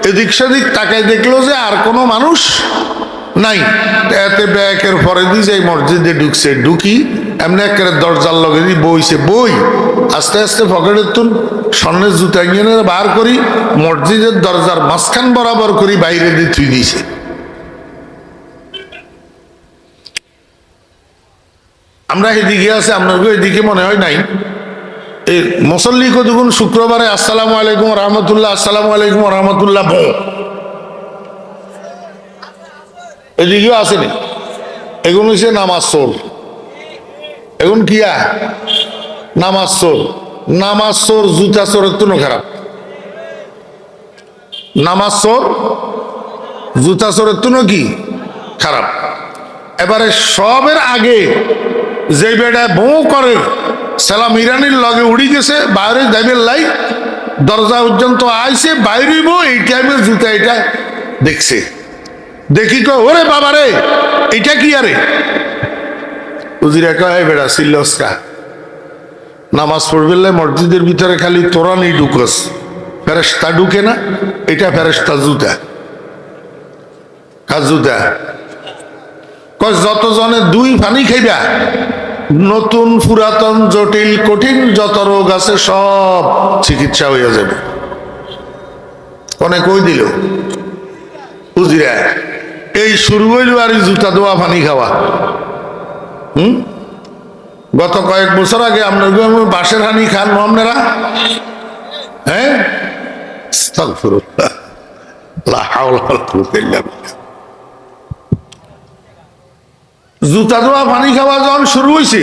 এদিক সেদিক তাকায় দেখলো যে আর কোনো মানুষ নাই। এতে ব্যাকের পরে দিয়ে যাই মসজিদে ঢুকছে। ঢুকি এমনি একেবারে দরজার লগে দিয়ে বইছে। বই আস্তে আস্তে পকেটের তুন স্বর্ণের জুতা নিয়ে বার করি, মসজিদের দরজার মাঝখান বরাবর করি বাইরে দিয়ে তুই দিয়েছে। আমরা এদিকে আছে, আপনার এদিকে মনে হয় নাই। এই মুসল্লি কতক্ষণ শুক্রবারে আসসালামু আলাইকুম রহমতুল্লাহ, আসসালামু আলাইকুম রহমতুল্লাহ বো, এদিকেও আসেনি। এগুলো হচ্ছে নামাজ চোর। এখন কিয়া নামাজ চোর। নামাজ চোর জুতা চোরের তুনো খারাপ। নামাজ চোর জুতা চোরের তুনো কি খারাপ। এবারে সবের আগে যে বেটা বউ করে সালাম ইরানির লগে উড়ি গেছে, বাইরে যাইবেন লাই, দরজা পর্যন্ত আইছে, বাইরেব এই টাইমে জুতা এটা দেখছে। দেখি কয়, ওরে বাবারে এটা কি? আরে উজিরা কয়, বেড়া সিল্লসকা, নামাজ পড়বে মসজিদের ভিতরে খালি তোরানি ঢুকস, ফেরেশতা ঢুকে না। এটা ফেরেশতা জুতা, কার জুতা? কয় যত জনে দুই পানি খাইবা, নতুন পুরাতন জটিল কঠিন যত রোগ আছে সব চিকিৎসা হইয়া যাবে। অনেক কই দিল উজিরা, এই শুরু হইল আর জুতা দেওয়া পানি খাওয়া। গত কয়েক বছর আগে আপনার বাঁশের হানি খান আপনারা? হ্যাঁ, জুতা দেওয়া পানি খাওয়া যখন শুরু হয়েছে,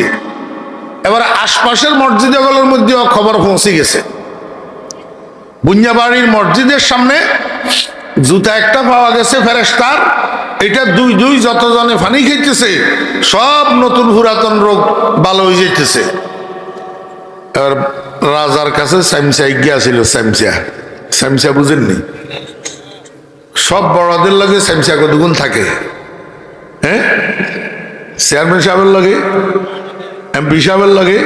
এবার আশপাশের মসজিদগুলোর মধ্যে খবর পৌঁছে গেছে। বুনিয়াবাড়ির মসজিদের সামনে জুতা একটা পাওয়া গেছে ফেরেশতার। এটা দুই দুই যতজনে পানি খাইতেছে সব নতুন পুরাতন রোগ ভালো হয়ে যাইতেছে। এবার রাজার কাছে স্যামসা গিয়েছিল। স্যামসা বুঝেননি? সব বড়দের লাগে স্যামসা কতগুণ থাকে। হ্যাঁ, চেয়ারম্যান সাহেবের লাগে, এমপি সাহেবের লাগে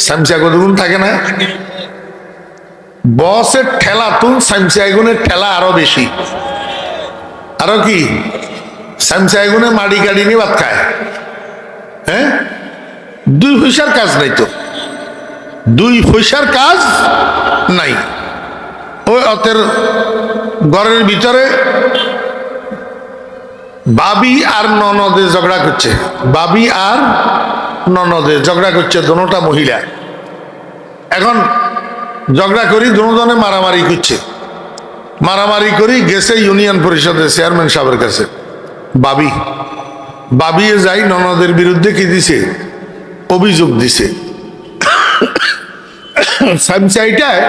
স্যামসা কতগুণ থাকে না? বসের ঠেলা তুন স্যামসা গুণের ঠেলা আরো বেশি। আরো কি? স্যামসা গুণে মাড়ি গাড়ি নিয়ে ভাত খায়। হ্যাঁ, 2 পয়সার কাজ নাই তো, 2 পয়সার কাজ নাই। ওই অতের ঘরের ভিতরে বাবি আর ননদে ঝগড়া করছে। বাবি আর ননদে ঝগড়া করছে, দোনোটা মহিলা। এখন ঝগড়া করি দুজনে মারামারি করছে। মারামারি করি গেছে ইউনিয়ন পরিষদের চেয়ারম্যান সাহেবের কাছে। বাবি বাবিয়ে যাই ননদের বিরুদ্ধে কি দিছে, অভিযোগ দিছে। সামসাইটায়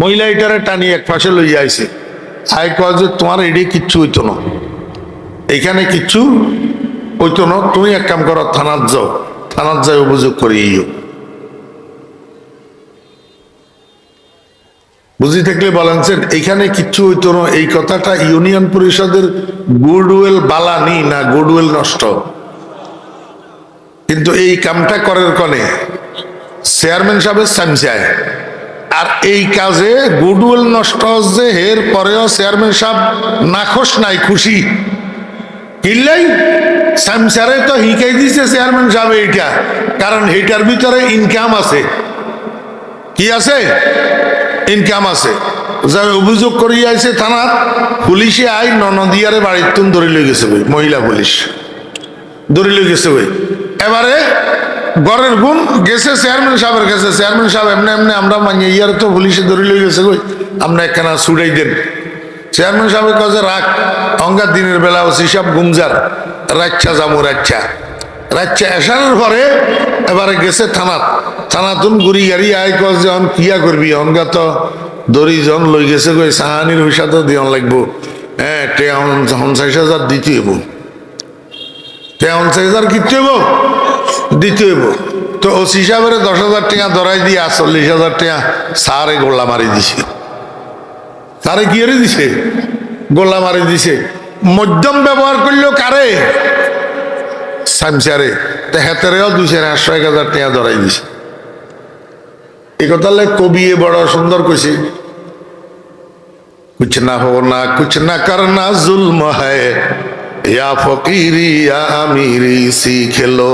মহিলা এটারে টানি এক পাশে লইয়া আইছে, আয় কয় যে তোমার এডি কিচ্ছু হইতো না, এইখানে কিচ্ছু হইতো না, তুমি এক কাম করো থানাত যাও, থানাত যাই অভিযোগ করিও। বুঝি থাকলে বলেন এইখানে কিচ্ছু হইতো না, এই কথাটা ইউনিয়ন পরিষদের গুডউইল বালানি না গুডউইল নষ্ট। কিন্তু এই কামটা করার কনে চেয়ারম্যান সাহেবের সামসায়, আর এই কাজে গুডউইল নষ্ট হচ্ছে, এর পরেও চেয়ারম্যান সাহেব নাখোশ নাই, খুশি। কিনলেই সামসারে তো হিকাই দিছে চেয়ারম্যান সাহেব এইটা, কারণ এইটার ভিতরে ইনকাম আছে। কি আছে? ইনকাম আছে। যা অভিযোগ করি আইছে থানাত, পুলিশে আই ননদিয়ারে বাড়ির তুন ধরে লই গেছে বই, মহিলা পুলিশ ধরে লই গেছে বই। এবারে ঘরের গুণ গেছে চেয়ারম্যান সাহেবের কাছে, চেয়ারম্যান সাহেব এমনি এমনি আমরা মানিয়ে ইয়ার তো পুলিশে ধরে লই গেছে বই, আমরা একখানা ছুড়াই দেন। চেয়ারম্যান সাহেবের কাছে রাখ, অঙ্গার দিনের বেলা ওসি সাহেব গুমজার রাচ্ছা জামু রাচ্ছা রাচ্ছা এসানোর পরে এবারে গেছে থানাত, থানাতুন গুড়ি গাড়ি আয় কস যখন কিয়া করবি, অনগা তো দড়ি জন লই গেছে কই সাহানির পয়সা তো দিয়ন লাগবো। হ্যাঁ, 49,000 দিতে হইব, 49,000 কিনতে হইব, দিতে হইব। তো ওসি সাহেবের 10,000 টাকা ধরাই দিয়ে 40,000 টাকা সারে গোল্লা মারি দিছে। তারে কি করে দিছে? গোল্লা মারি দিছে। মধ্যম ব্যবহার করলেও কারে? সামসারে। হেতেরেও 200,000 টাকা ধরাই দিছে। এই কথা কবি বড় সুন্দর কইছে, কুছ না হোনা কুছ না করনা জুলম হ্যায়, या फकीरी या अमीरी सीख लो,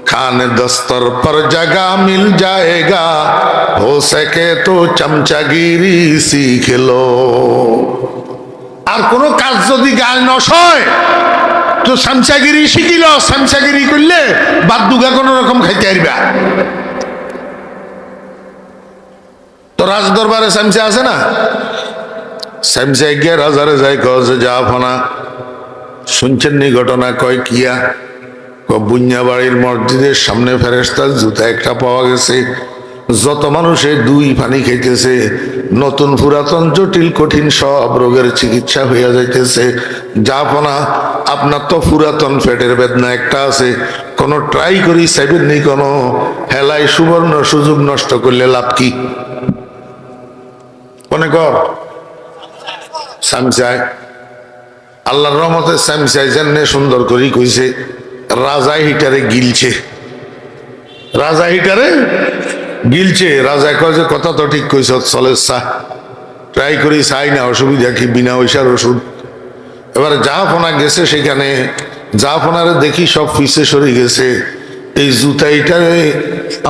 खान दस्तर पर जगह मिल जाएगा, हो सके तो चमचागिरी सीख लो। আর কোন কাজ যদি গায়ে নসয় তো চামচাগিরি শিখিল, চামচাগিরি করলে বাদ দুগা কোন রকম খাইতে পারবা। তো রাজ দরবারে চামচা আছে না, চামচা গিয়ে রাজারে যাই কছে যা ফনা শুনছেন নি ঘটনা? কয় কিয়া? বুঞ্জা বাড়ির মসজিদের সামনে ফেরেশতার জুতা একটা পাওয়া গেছে, যত মানুষে দুই পানি খাইতেছে, নতুন পুরাতন জটিল কঠিন সব রোগের চিকিৎসা হইয়া যাইতেছে। জাফনা আপনার তো পুরাতন পেটের বেদনা একটা আছে, কোনো ট্রাই করি চাইবেন নি? কোনো হেলাই সুবর্ণ সুযোগ নষ্ট করলে লাভ কি? মনে কর সামচায় আল্লাহর রহমতে সামচাই জান্নে সুন্দর করি কইছে, রাজা হিটারে গিলছে, রাজা হিটারে গিলছে। রাজা কয় যে কথা তো ঠিক কইছ, চলে ট্রাই করি, চাই না, অসুবিধা কি? বিনা পয়সার ওষুধ। এবার জাহাফনা গেছে সেখানে, জাহাফনারে দেখি সব পিছে সরে গেছে। এই জুতাইটারে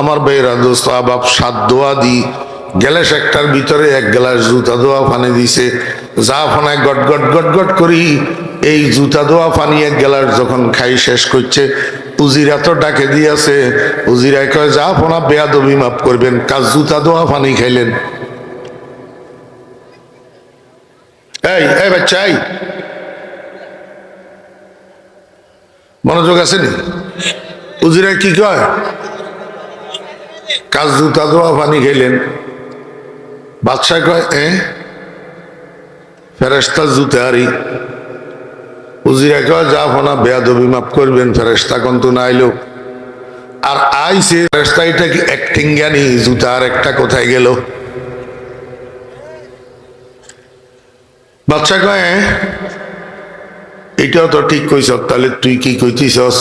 আমার বেয়েরা দোস্ত আবাব 7 দোয়া দি গ্যালাস একটার ভিতরে 1 গ্লাস জুতা দোয়া পানি দিছে। জাহাফনায় গট গট গট গট করি এই জুতা দোয়া পানি 1 গ্লাস যখন খাই শেষ করছে, উজিরা তো ডাকে দিয়েছে। উজিরা কয় জাহাফনা বেয়াদবি মাফ করবেন, কাজ জুতা দোয়া পানি খাইলেন। এই বাচ্চা, এই মনোযোগ আছে নি? উজিরা কি কয়? কাজ জুতা দোয়া পানি খাইলেন। বাদশাহ কয় ফেরেশতা জুতে হারি। উজিরা কয় জাহাফনা বেয়াদবি মাফ করবেন, ফেরেশতা কিন্তু না আইলো। আর আইছে ফেরেশতা, এটা কি অ্যাক্টিং জ্ঞানী? জুতা আর একটা কোথায় গেল? বাদশাহ কয় এটাও তো ঠিক কইছ, তাহলে তুই কি কইতিছস?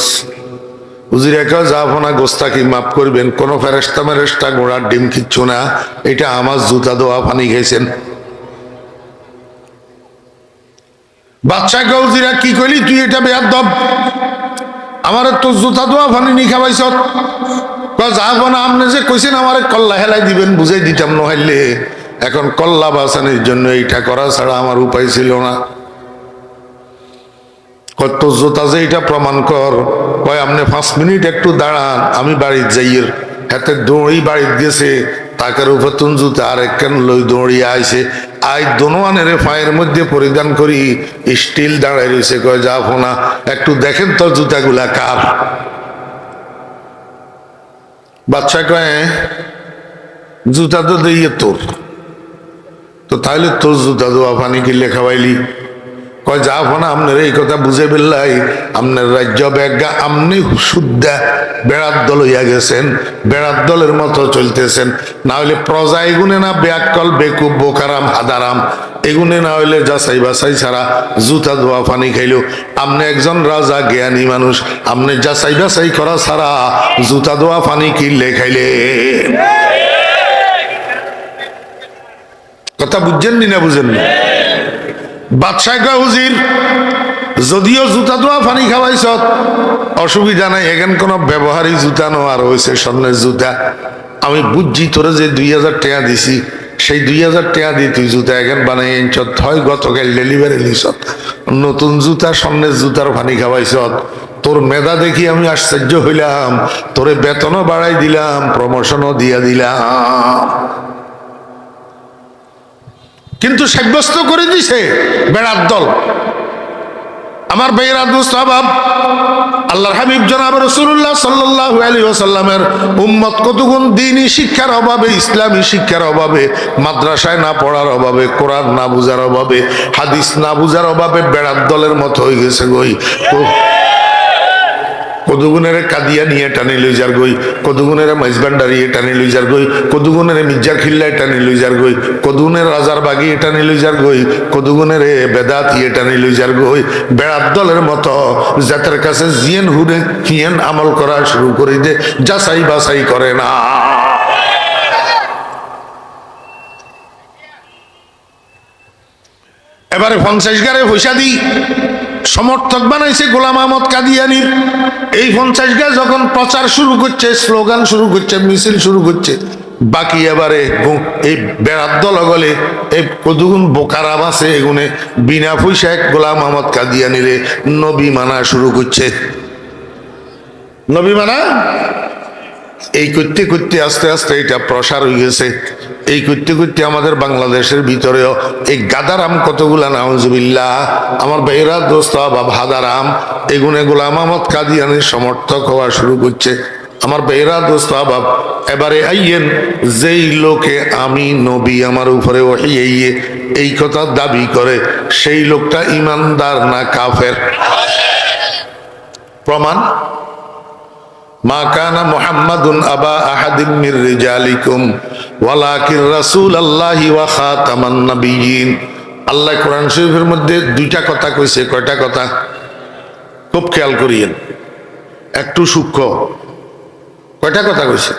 উজিরা কয় জাহাফনা গোস্তাকি মাফ করবেন, কোন ফেরেশতা মেরেশতা ঘোড়ার ডিম কিচ্ছু না, এটা আমার জুতা দোয়া পানি খাইছেন। বাদশাহ কয় উজিরা কি কইলি তুই? এটা বেয়াদব, আমার তো জুতা দোয়া পানি নি খাওয়াইছ। কয় জাহাফনা আপনি যে কইছেন আমারে কল্লা হেলাই দিবেন, বুঝাই দিতাম নহাইলে, এখন কল্লা বাঁচানোর জন্য এইটা করা ছাড়া আমার উপায় ছিল না। কত জোতা যে এটা প্রমাণ কর। কয় আপনি 5 মিনিট একটু দাঁড়ান, আমি বাড়ির যাইয়ের হাতে দৌড়ি বাড়িতে গেছে, তাকের উপর তুন জুতা আরেক কেন লই দৌড়িয়ে আইছে আই দোনোয়ানের পায়ের মধ্যে পরিধান করি স্টিল দাঁড়াই রয়েছে কয় যা ফোনা একটু দেখেন তো জুতাগুলা কার বাচ্চা কয় জুতা তো দিয়ে তোর তো তাহলে তোর জুতা দোয়া পানি কিনলে খাওয়াইলি কয় যা ফোনা আপনার এই কথা বুঝে বেললাই আপনার রাজ্য ব্যাগা আপনি শুদ্ধা বেড়ার দল হইয়া গেছেন বেড়ার দলের মতো চলতেছেন না হইলে প্রজা এগুনে না ব্যাকল বেকুব বোকারাম হাদারাম এগুনে না হইলে যাচাই বাছাই ছাড়া জুতা ধোয়া পানি খাইল আপনি একজন রাজা জ্ঞানী মানুষ আপনি যাচাই বাছাই করা ছাড়া জুতা ধোয়া পানি কিনলে খাইলে কথা বুঝছেন নি না বুঝেন না বাদশাহ কয় হুজির যদিও জুতা দোয়া পানি খাওয়াইছ অসুবিধা নাই এখান কোন ব্যবহারিক জুতা নো আর হয়েছে স্বর্ণের জুতা আমি বুঝছি তোরা যে 2000 টাকা দিছি সেই 2000 টাকা দিয়ে তুই জুতা এখন বানাই আনছ হয় গতকাল ডেলিভারি লিস নতুন জুতা স্বর্ণের জুতার পানি খাওয়াইছ তোর মেধা দেখি আমি আশ্চর্য হইলাম তোরে বেতনও বাড়াই দিলাম প্রমোশনও দিয়া দিলাম কিন্তু সাব্যস্ত করে দিছে বেড়ার দল আমার ভাইয়েরা দোস্ত আহবাব আল্লাহর হাবিব জনাব রাসূলুল্লাহ সাল্লাল্লাহু আলাইহি ওয়াসাল্লামের উম্মত কতগুণ দ্বীনি শিক্ষার অভাবে ইসলামী শিক্ষার অভাবে মাদ্রাসায় না পড়ার অভাবে কোরআন না বুঝার অভাবে হাদিস না বুঝার অভাবে বেড়ার দলের মতো হয়ে গেছে গই কদুগুনের কাদিয়া নিয়ে টানি লইজার গই কদুগুনের মাইজবান্ডারি টানি লইজার গই কদুগুনের মির্জার খিল্লায় টানি লইজার গই কদুগুনের রাজার বাগি টানি লইজার গই কদুগুনের বেদাত ইয়ে টানি লইজার গই বেড়ার দলের মতো জাতের কাছে জিয়েন হুরে হিয়েন আমল করা শুরু করে দে যাচাই বাছাই করে না এবারে 50 গারে পয়সা দিই সমর্থক বানাইছে গোলাম আহমদ কাদিয়ানির এই 50 গা যখন প্রচার শুরু করছে স্লোগান শুরু করছে মিছিল শুরু করছে বাকি এবারে এই বেড়ার দল গলে এই কতগুণ বোকারাম আছে এগুনে বিনা পয়সায় গোলাম আহমদ কাদিয়ানিরে নবী মানা শুরু করছে নবী মানা এই করতে করতে আস্তে আস্তে এটা প্রসার হয়ে গেছে এই করতে করতে আমাদের বাংলাদেশের ভিতরেও এই গাদারাম কতগুলা নাউজুবিল্লাহ আমার ভাইরা দোস্ত বা ভাদারাম এগুনে গোলাম আহমদ কাদিয়ানির সমর্থক হওয়া শুরু করছে আমার ভাইরা দোস্ত বাব এবারে আইয়েন যেই লোকে আমি নবী আমার উপরে ওহিয়ে এই কথা দাবি করে সেই লোকটা ইমানদার না কাফের প্রমাণ মা কানা মুহাম্মাদুন আবা আহাদিম মির রিজালিকুম ওয়ালাকিন রাসূলুল্লাহি ওয়া খাতামান নাবিয়্যিন আল্লাহ কোরআন শরীফের মধ্যে দুইটা কথা কইছে কয়টা কথা খুব খেয়াল করিয়েন একটু সূক্ষ্ম কয়টা কথা কইছে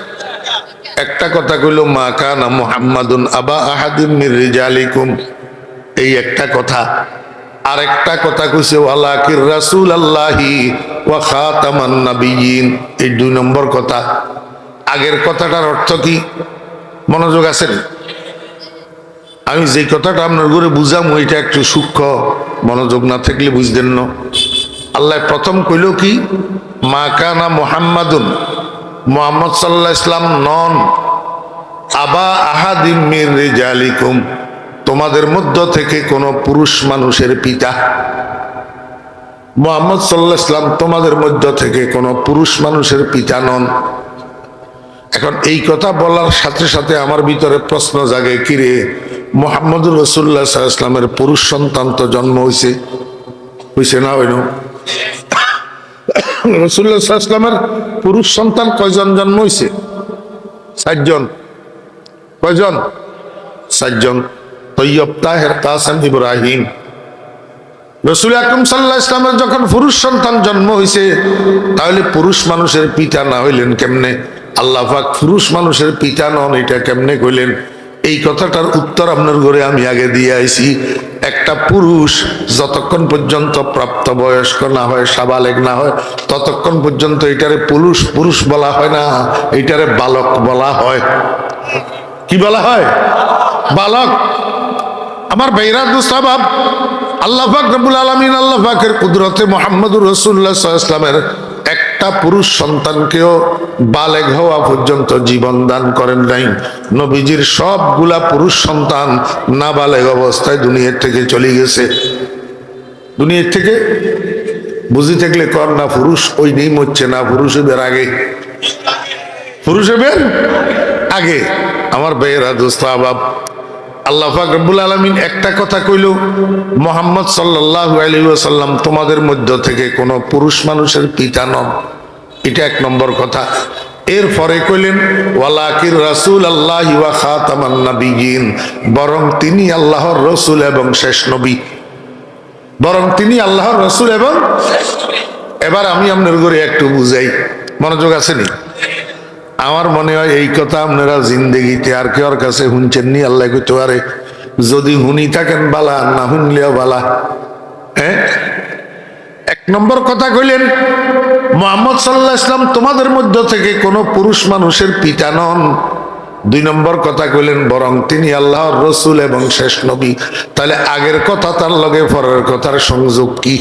একটা কথা কইল মা কানা মুহাম্মাদুন আবা আহাদিম মির রিজালিকুম এই একটা কথা আরেকটা কথা কইছে ওয়ালাকিন রাসূলুল্লাহি ওয়া খাতামান নাবিয়্যিন এই 2 নম্বর কথা আগের কথাটার অর্থ কি মনোযোগ আছেন আমি যে কথাটা আপনার ঘরে বুঝাম ওইটা একটু সূক্ষ্ম মনোযোগ না থাকলে বুঝতেন না আল্লাহ প্রথম কইল কি মা কানা মুহাম্মাদুন মুহাম্মদ সাল্লাল্লাহু আলাইহি ওয়াসাল্লাম নন আবা আহাদিম মির রিজালিকুম তোমাদের মধ্য থেকে কোন পুরুষ মানুষের পিতা মুহাম্মদ সাল্লাল্লাহু আলাইহি ওয়াসাল্লাম তোমাদের মধ্য থেকে কোন পুরুষ মানুষের পিতা নন এখন এই কথা বলার সাথে সাথে আমার ভিতরে প্রশ্ন জাগে কিরে মুহাম্মদুর রাসূলুল্লাহ সাল্লাল্লাহু আলাইহি ওয়াসাল্লামের পুরুষ সন্তান তো জন্ম হইছে না হইনো রাসূলুল্লাহ সাল্লাল্লাহু আলাইহি ওয়াসাল্লামের পুরুষ সন্তান কয়জন জন্ম হইছে 7 জন কয়জন 7 জন তৈয়ব তাহের কাসেম ইব্রাহিম রাসূল আকরাম সাল্লাল্লাহু আলাইহি ওয়াসাল্লামের যখন পুরুষ সন্তান জন্ম হইছে তাহলে পুরুষ মানুষের পিতা না হইলেন কেমনে আল্লাহ পাক পুরুষ মানুষের পিতা নন এটা কেমনে কইলেন এই কথাটার উত্তর আপনার ঘরে আমি আগে দিয়ে আইছি একটা পুরুষ যতক্ষণ পর্যন্ত প্রাপ্তবয়স্ক না হয় সাবালেগ না হয় ততক্ষণ পর্যন্ত এটারে পুরুষ পুরুষ বলা হয় না এটারে বালক বলা হয় কি বলা হয় বালক আমার ভাইরা দুস্তাবাব আল্লাহ পাক রব্বুল আলামিন আল্লাহ পাকের কুদরতে মুহাম্মদুর রাসূলুল্লাহ সাল্লাল্লাহু আলাইহি ওয়াসাল্লামের একটা একটা পুরুষ সন্তানকেও বালেগ হওয়া পর্যন্ত জীবন দান করেন নাই। নবীজির সবগুলা পুরুষ সন্তান নাবালেগ অবস্থায় দুনিয়ার থেকে চলে গেছে। দুনিয়ার থেকে বুঝি থাকলে কর না, পুরুষ ওই নেই মরছে না, পুরুষ এদের আগে, পুরুষ এদের আগে। আমার ভাইয়েরা, দোস্ত আহবাব, আল্লাহ পাক রব্বুল আলামিন একটা কথা কইল, মুহাম্মদ সাল্লাল্লাহু আলাইহি ওয়াসাল্লাম তোমাদের মধ্য থেকে কোনো পুরুষ মানুষের পিতা নন। এটা এক নম্বর কথা। এরপরে কইলেন ওয়ালাকির রাসূলুল্লাহি ওয়া খাতামান নাবিয়্যিন, বরং তিনি আল্লাহর রাসূল এবং শেষ নবী। বরং তিনি আল্লাহর রাসূল এবং এবার আমি আপনার ঘরে একটু বুঝাই, মনোযোগ আছে নি? আমার মনে হয় এই কথা আপনারা জিন্দেগিতে আর কেউর কাছে শুনছেন নি। আল্লাহ কইতে পারে যদি হুনি থাকেন বালা, না শুনলেও বালা। হ্যাঁ, এক নম্বর কথা কইলেন মুহাম্মদ সাল্লাল্লাহু আলাইহি ওয়াসাল্লাম তোমাদের মধ্য থেকে কোনো পুরুষ মানুষের পিতা নন। দুই নম্বর কথা কইলেন বরং তিনি আল্লাহর রাসূল এবং শেষ নবী। তাহলে আগের কথা তার লগে পরের কথার সংযোগ কি?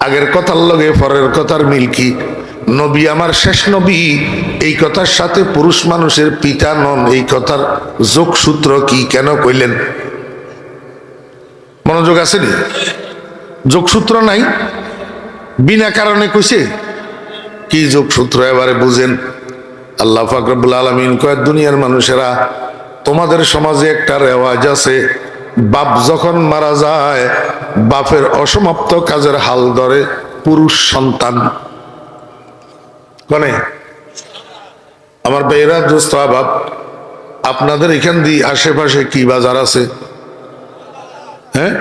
আগের কথার লগে পরের কথার মিল কি? নবী আমার শেষ নবী, এই কথার সাথে পুরুষ মানুষের পিতা নন, এই কথার যোগসূত্র কি? কেন কইলেন? মনোযোগ আছে নি? যোগসূত্র নাই, বিনা কারণে কইছে। কি যোগসূত্র এবারে বুঝেন। আল্লাহ পাক রব্বুল আলামিন কয় দুনিয়ার মানুষেরা, তোমাদের সমাজে একটা রেওয়াজ আছে, বাপ যখন মারা যায় বাপের অসমাপ্ত কাজের হাল ধরে পুরুষ সন্তান। মানে আমার ভাইয়েরা, দোস্ত আহবাব, আপনাদের এখান দিয়ে আশেপাশে কি বাজার আছে? হ্যাঁ,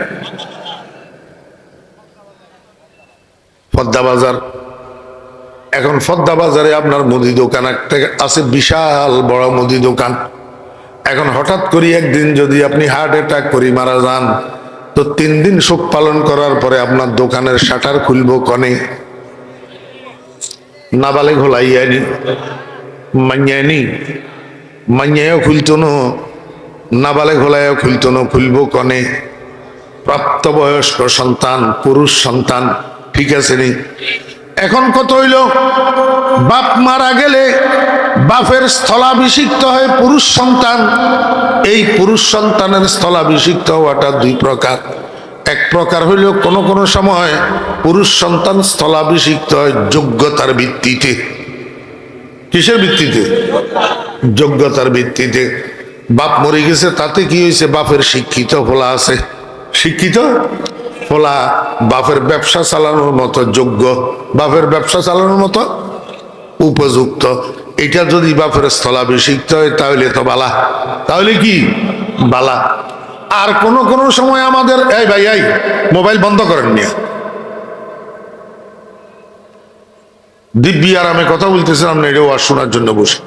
পদ্মা বাজার। এখন পদ্মা বাজারে আপনার মুদি দোকান একটা আছে, বিশাল বড় মুদি দোকান। এখন হঠাৎ করে একদিন যদি আপনি হার্ট অ্যাটাক করে মারা যান, তো 3 দিন শোক পালন করার পরে আপনার দোকানের শাটার খুলবো কনে? নাবালেগ হলাইয়ানি, মাইয়ানি, মাইয়াও খুলতো না, নাবালেগ হলাইও খুলতো না, খুলবো কনে? প্রাপ্তবয়স্ক সন্তান, পুরুষ সন্তান, ঠিক আছে নি? এখন কত হইল, বাপ মারা গেলে বাপের স্থলাভিষিক্ত হয় পুরুষ সন্তান। এই পুরুষ সন্তানের স্থলাভিষিক্ত হওয়াটা দুই প্রকার। এক প্রকার হইল কোন সময় পুরুষ সন্তান স্থলাভিষিক্ত হয় যোগ্যতার ভিত্তিতে। কিসের ভিত্তিতে? যোগ্যতার ভিত্তিতে। বাপ মরে গেছে, তাতে কি হয়েছে? বাপের শিক্ষিত ফলা আছে, শিক্ষিত ফলা বাপের ব্যবসা চালানোর মতো যোগ্য, বাপের ব্যবসা চালানোর মতো উপযুক্ত। এটা যদি বাপের স্থলাভিষিক্ত হয় তাহলে তো বালা, তাহলে কি বালা। আর কোন সময় আমাদের এই ভাই, এই মোবাইল বন্ধ করেন নিয়ে, দিব্যি আরামে কথা বলতেছিলাম না, এটা ওয়াজ শোনার জন্য বসে।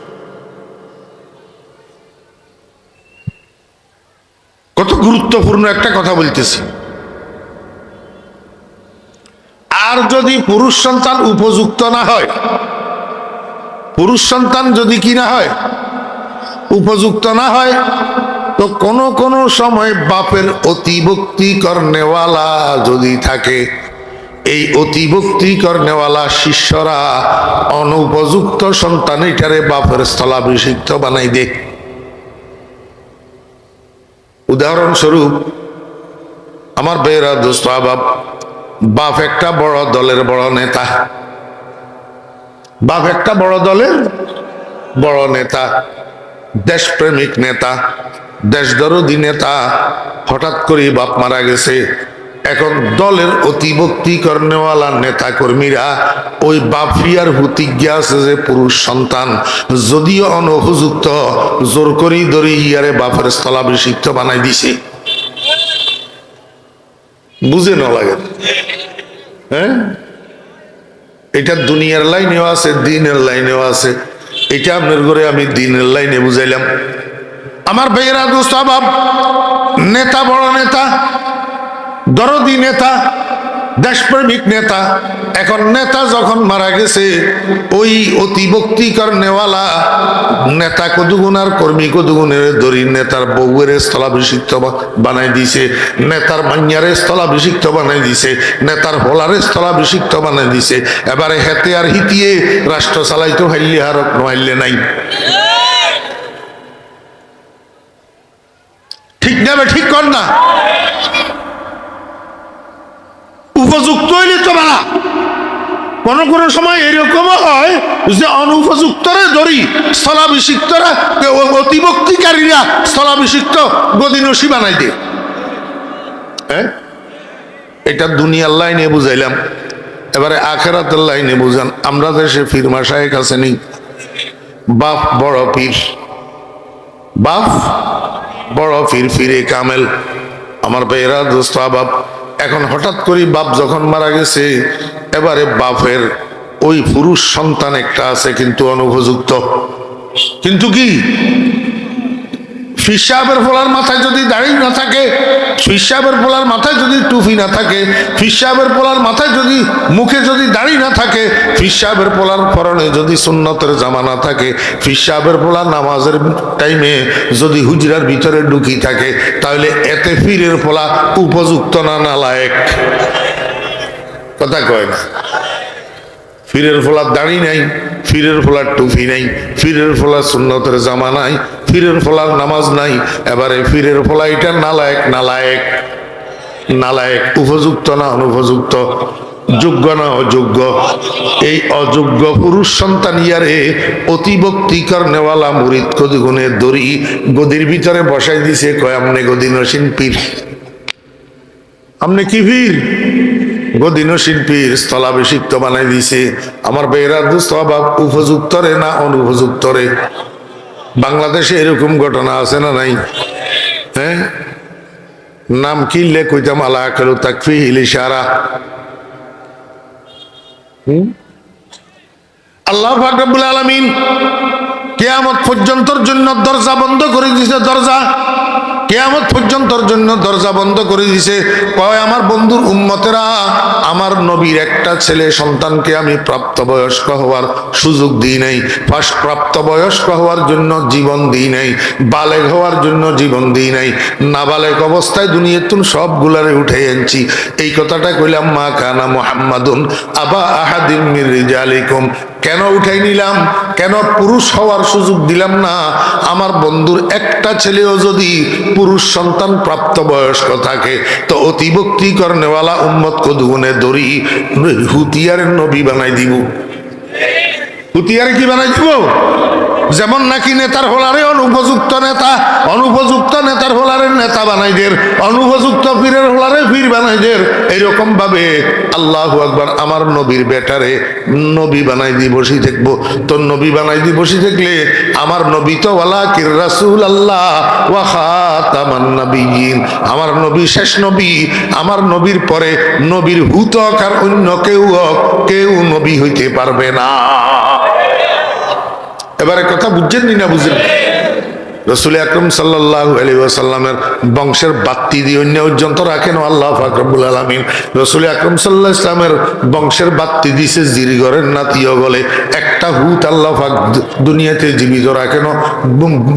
কত গুরুত্বপূর্ণ একটা কথা বলতেছি। আর যদি পুরুষ সন্তান উপযুক্ত না হয়, পুরুষ সন্তান যদি কি না হয়, উপযুক্ত না হয়, তো কোন সময় বাপের অতিভক্তি করনেওয়ালা যদি থাকে, এই অতিভক্তি করনেওয়ালা শিষ্যরা অনুপযুক্ত সন্তান এটারে বাপের স্থলাভিষিক্ত বানাই দে। উদাহরণস্বরূপ আমার ভাইয়েরা, দোস্ত আহবাব, বাপ একটা বড় দলের বড় নেতা, বাপ একটা বড় দলের বড় নেতা, দেশপ্রেমিক নেতা, দেশদরদী নেতা। হঠাৎ করে বাপ মারা গেছে। এখন দলের অতিভক্তি করনেওয়ালা নেতা কর্মীরা ওই বাপিয়ার প্রতিজ্ঞা আছে যে পুরুষ সন্তান যদিও অনুপযুক্ত, জোর করি ধরি ইয়ারে বাপের স্থলাভিষিক্ত বানাই দিছে। বুঝে না লাগে? হ্যাঁ, এটা দুনিয়ার লাইনেও আছে, দিনের লাইনেও আছে। এটা আপনার ঘরে আমি দিনের লাইনে বুঝাইলাম। আমার ভাইয়েরা, দোস্ত, নেতা বড় নেতা, দরদি নেতা, দেশপ্রেমিক নেতা। এখন নেতা যখন মারা গেছে, ওই অতিভক্তিকর নেওয়ালা নেতা কদুগুনার কর্মী কদুগুনের দড়ি নেতার বউয়ের স্থলাভিষিক্ত বানাই দিছে, নেতার মাইয়ারে স্থলাভিষিক্ত বানাই দিছে, নেতার হোলারে স্থলাভিষিক্ত বানাই দিছে। এবারে হেতে আর হিতিয়ে রাষ্ট্র চালাইতে হাইলে আর নহাইলে নাই। ঠিক নেবে ঠিক কর না, উপযুক্ত হইলে তো বাড়া। কোন কোন সময় এরকমও হয় যে অনুপযুক্তরে ধরি স্থলাভিষিক্তরা অতিভক্তিকারীরা স্থলাভিষিক্ত গদিনসী বানাই দে। এটা দুনিয়ার লাইনে বুঝাইলাম, এবারে আখেরাতের লাইনে বুঝান। আমরা দেশে পীর মাশায়েখ আছে নি, বাপ বড় পীর, বাপ বড় পীর, পীরে কামেল। আমার ভাইয়েরা দোস্ত বাপ, এখন হঠাৎ করে বাপ যখন মারা গেছে, এবারে বাপের ওই পুরুষ সন্তান একটা আছে কিন্তু অনুপযুক্ত। কিন্তু কি ফির সাহেবের ফোলার মাথায় যদি দাড়ি না থাকে, ফির সাহেবের ফোলার মাথায় যদি টুপি না থাকে, ফির সাহেবের ফোলার মাথায় যদি মুখে যদি দাড়ি না থাকে, ফির সাহেবের ফোলার পরনে যদি সুন্নতের জামা না থাকে, ফির সাহেবের ফোলার নামাজের টাইমে যদি হুজরার ভিতরে ঢুকি থাকে, তাহলে এতে ফিরের ফোলা উপযুক্ত না নালায়েক? কথা কয় না। ফিরের ফোলার দাড়ি নাই, ফিরের ফোলার টুপি নাই, ফিরের ফোলার সুন্নতের জামা নাই, ফিরের ফোলার নামাজ নাই, এবারে ফিরের ফোলা এটা নালায়েক, নালায়েক, নালায়েক। উপযুক্ত না অনুপযুক্ত, যোগ্য না অযোগ্য? এই অযোগ্য পুরুষ সন্তান ইয়ারে অতিভক্তিকর নেওয়ালা মুরিদ কদিগুণের দড়ি গদির ভিতরে বসাই দিছে। কয় আমনে গদিনসীন পীর, আমনে কি পীর? গদিনসীন পীর, স্থলাভিষিক্ত বানাই দিছে। আমার বেহরা দুস্থ বাপ, উপযুক্ত রে না অনুপযুক্ত রে? বাংলাদেশে এরকম ঘটনা আছে না নাই? হ্যাঁ, নাম কিনলে কইতাম আলা আকেলু তাকফিহিল ইশারা। আল্লাহ পাক রব্বুল আলামিন কিয়ামত পর্যন্তর জন্য দরজা বন্ধ করে দিয়েছে। দরজা কিয়ামত পর্যন্তর জন্য দরজা বন্ধ করে দিয়েছে। কয় আমার বন্ধুর উম্মতেরা, আমার নবীর একটা ছেলে সন্তানকে আমি প্রাপ্তবয়স্ক হওয়ার সুযোগ দিই নাই, ফার্স্ট প্রাপ্তবয়স্ক হওয়ার জন্য জীবন দিই নাই, বালেগ হওয়ার জন্য জীবন দিই নাই, নাবালেগ অবস্থায় দুনিয়াতুন সবগুলারে উঠে আনছি। এই কথাটা কইলাম, মা কানা মুহাম্মাদুন আবা আহাদিম মির রিজালিকুম। কেন উঠাই নিলাম? কেন পুরুষ হওয়ার সুযোগ দিলাম না? আমার বন্ধুর একটা ছেলেও যদি পুরুষ সন্তান প্রাপ্তবয়স্ক থাকে, তো অতিভক্তিকর নেওয়ালা উম্মত কদুগুনে দড়ি হুতিয়ারের নবী বানাই দিব। হুতিয়ারে কি বানাই দিব? যেমন নাকি নেতার হোলারে অনুপযুক্ত নেতা, অনুপযুক্ত নেতার হোলারে নেতা বানাই দের, অনুপযুক্ত পীরের হোলারে পীর বানাই দের। এইরকম ভাবে আল্লাহু আকবার আমার নবীর বেটারে নবী বানাই দি বসি থাকবো। তো নবী বানাই দি বসি থাকলে আমার নবী তো ওয়ালাকির রাসূলুল্লাহ ওয়া খাতামান নাবিয়্যিন, আমার নবী শেষ নবী। আমার নবীর পরে নবীর হুত আর অন্য কেউ নবী হইতে পারবে না। এবারে কথা বুঝছেন না বুঝেন? রাসূল আকরাম সাল্লাল্লাহু আলাইহি ওয়াসাল্লামের বংশের বাত্তি দিয়ে অন্য পর্যন্ত রাখেন আল্লাহ পাক রব্বুল আলামিন। রাসূল আকরাম সাল্লাল্লাহু আলাইহি ওয়াসাল্লামের বংশের বাত্তি দিছে জিরগরের নাতিও বলে। একটা হুত আল্লাহ পাক দুনিয়াতে জীবিত রাখেন,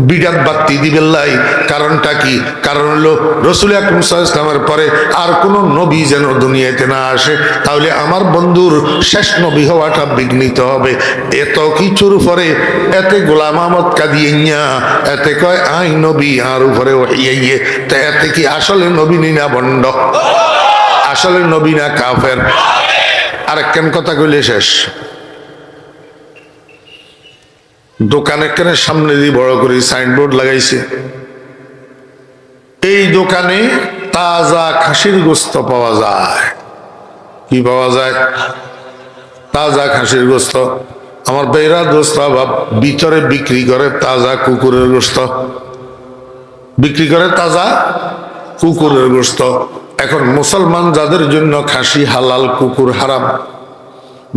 বিরাট বাত্তি দিবেন লাই। কারণটা কি? কারণ হলো রাসূল আকরাম সাল্লাল্লাহু আলাইহি ওয়াসাল্লামের পরে আর কোনো নবী যেন দুনিয়াতে না আসে, তাহলে আমার বন্ধুর শেষ নবী হওয়াটা বিঘ্নিত হবে। এত কিছুর পরে এতে গোলাম আহমদ কাদিয়ানিয়া এতে কয় আই নবী আর উপরে ওহিয়ে, তা এতে কি আসলে নবী না বন্ড? আসলে নবী না কাফের? আর কেন কথা কইলে শেষ। দোকানে কেন সামনে দিয়ে বড় করে সাইনবোর্ড লাগাইছে, এই দোকানে তাজা খাসির গোস্ত পাওয়া যায়। কি পাওয়া যায়? তাজা খাসির গোস্ত। আমার বেহরা দোস্ত বাপ, ভিতরে বিক্রি করে তাজা কুকুরের গোস্ত, বিক্রি করে তাজা কুকুরের গোস্ত। এখন মুসলমান যাদের জন্য খাসি হালাল, কুকুর হারাম,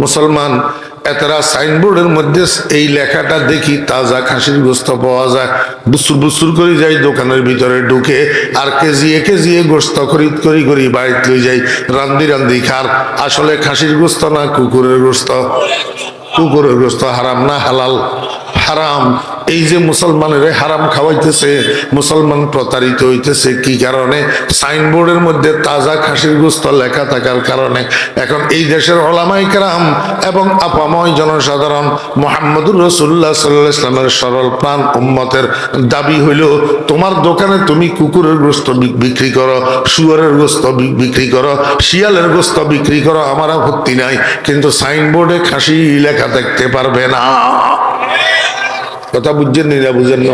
মুসলমান এতরা সাইনবোর্ডের মধ্যে এই লেখাটা দেখি তাজা খাসির গোস্ত পাওয়া যায়, বুসুর বুসুর করে যাই দোকানের ভিতরে ঢুকে আর কেজিয়ে গোস্ত খরিদ করি বাড়িতে লই যাই, রান্দি রান্দি খার। আসলে খাসির গোস্ত না কুকুরের গোস্ত? কুকুরের গোস্ত হারাম না হালাল? হারাম। এই যে মুসলমানের হারাম খাওয়াইতেছে, মুসলমান প্রতারিত হইতেছে কি কারণে? সাইনবোর্ডের মধ্যে তাজা খাসির গোস্ত লেখা থাকার কারণে। এখন এই দেশের ওলামায়ে কেরাম এবং আপাময় জনসাধারণ মুহাম্মদুর রাসূলুল্লাহ সাল্লাল্লাহু আলাইহি ওয়াসাল্লামের সরল প্রাণ উম্মতের দাবি হইল, তোমার দোকানে তুমি কুকুরের গোস্ত বিক্রি করো, শুয়োরের গোস্ত বিক্রি করো, শিয়ালের গোস্ত বিক্রি করো, আমার আপত্তি নাই, কিন্তু সাইনবোর্ডে খাসি লেখা দেখতে পারবে না। কথা বুঝছেন না? বুঝেন না?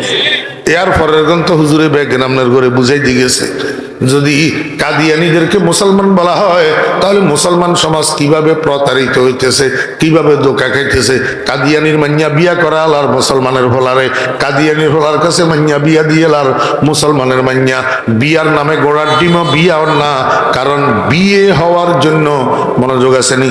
এর পরের গ্রন্থ হুজুরে বেগেন আপনার ঘরে বুঝাই দিয়ে গেছে। যদি কাদিয়ানীদেরকে মুসলমান বলা হয় তাহলে মুসলমান সমাজ কিভাবে প্রতারিত হইতেছে, কিভাবে ধোঁকা খাইতেছে। কাদিয়ানির মাইয়া বিয়া করা আর মুসলমানের ভোলারে, কাদিয়ানির ভোলার কাছে মাইয়া বিয়া দিয়ে আর মুসলমানের মাইয়া। বিয়ার নামে গোড়ার ডিমও বিয়া না, কারণ বিয়ে হওয়ার জন্য মনোযোগ আছে নি?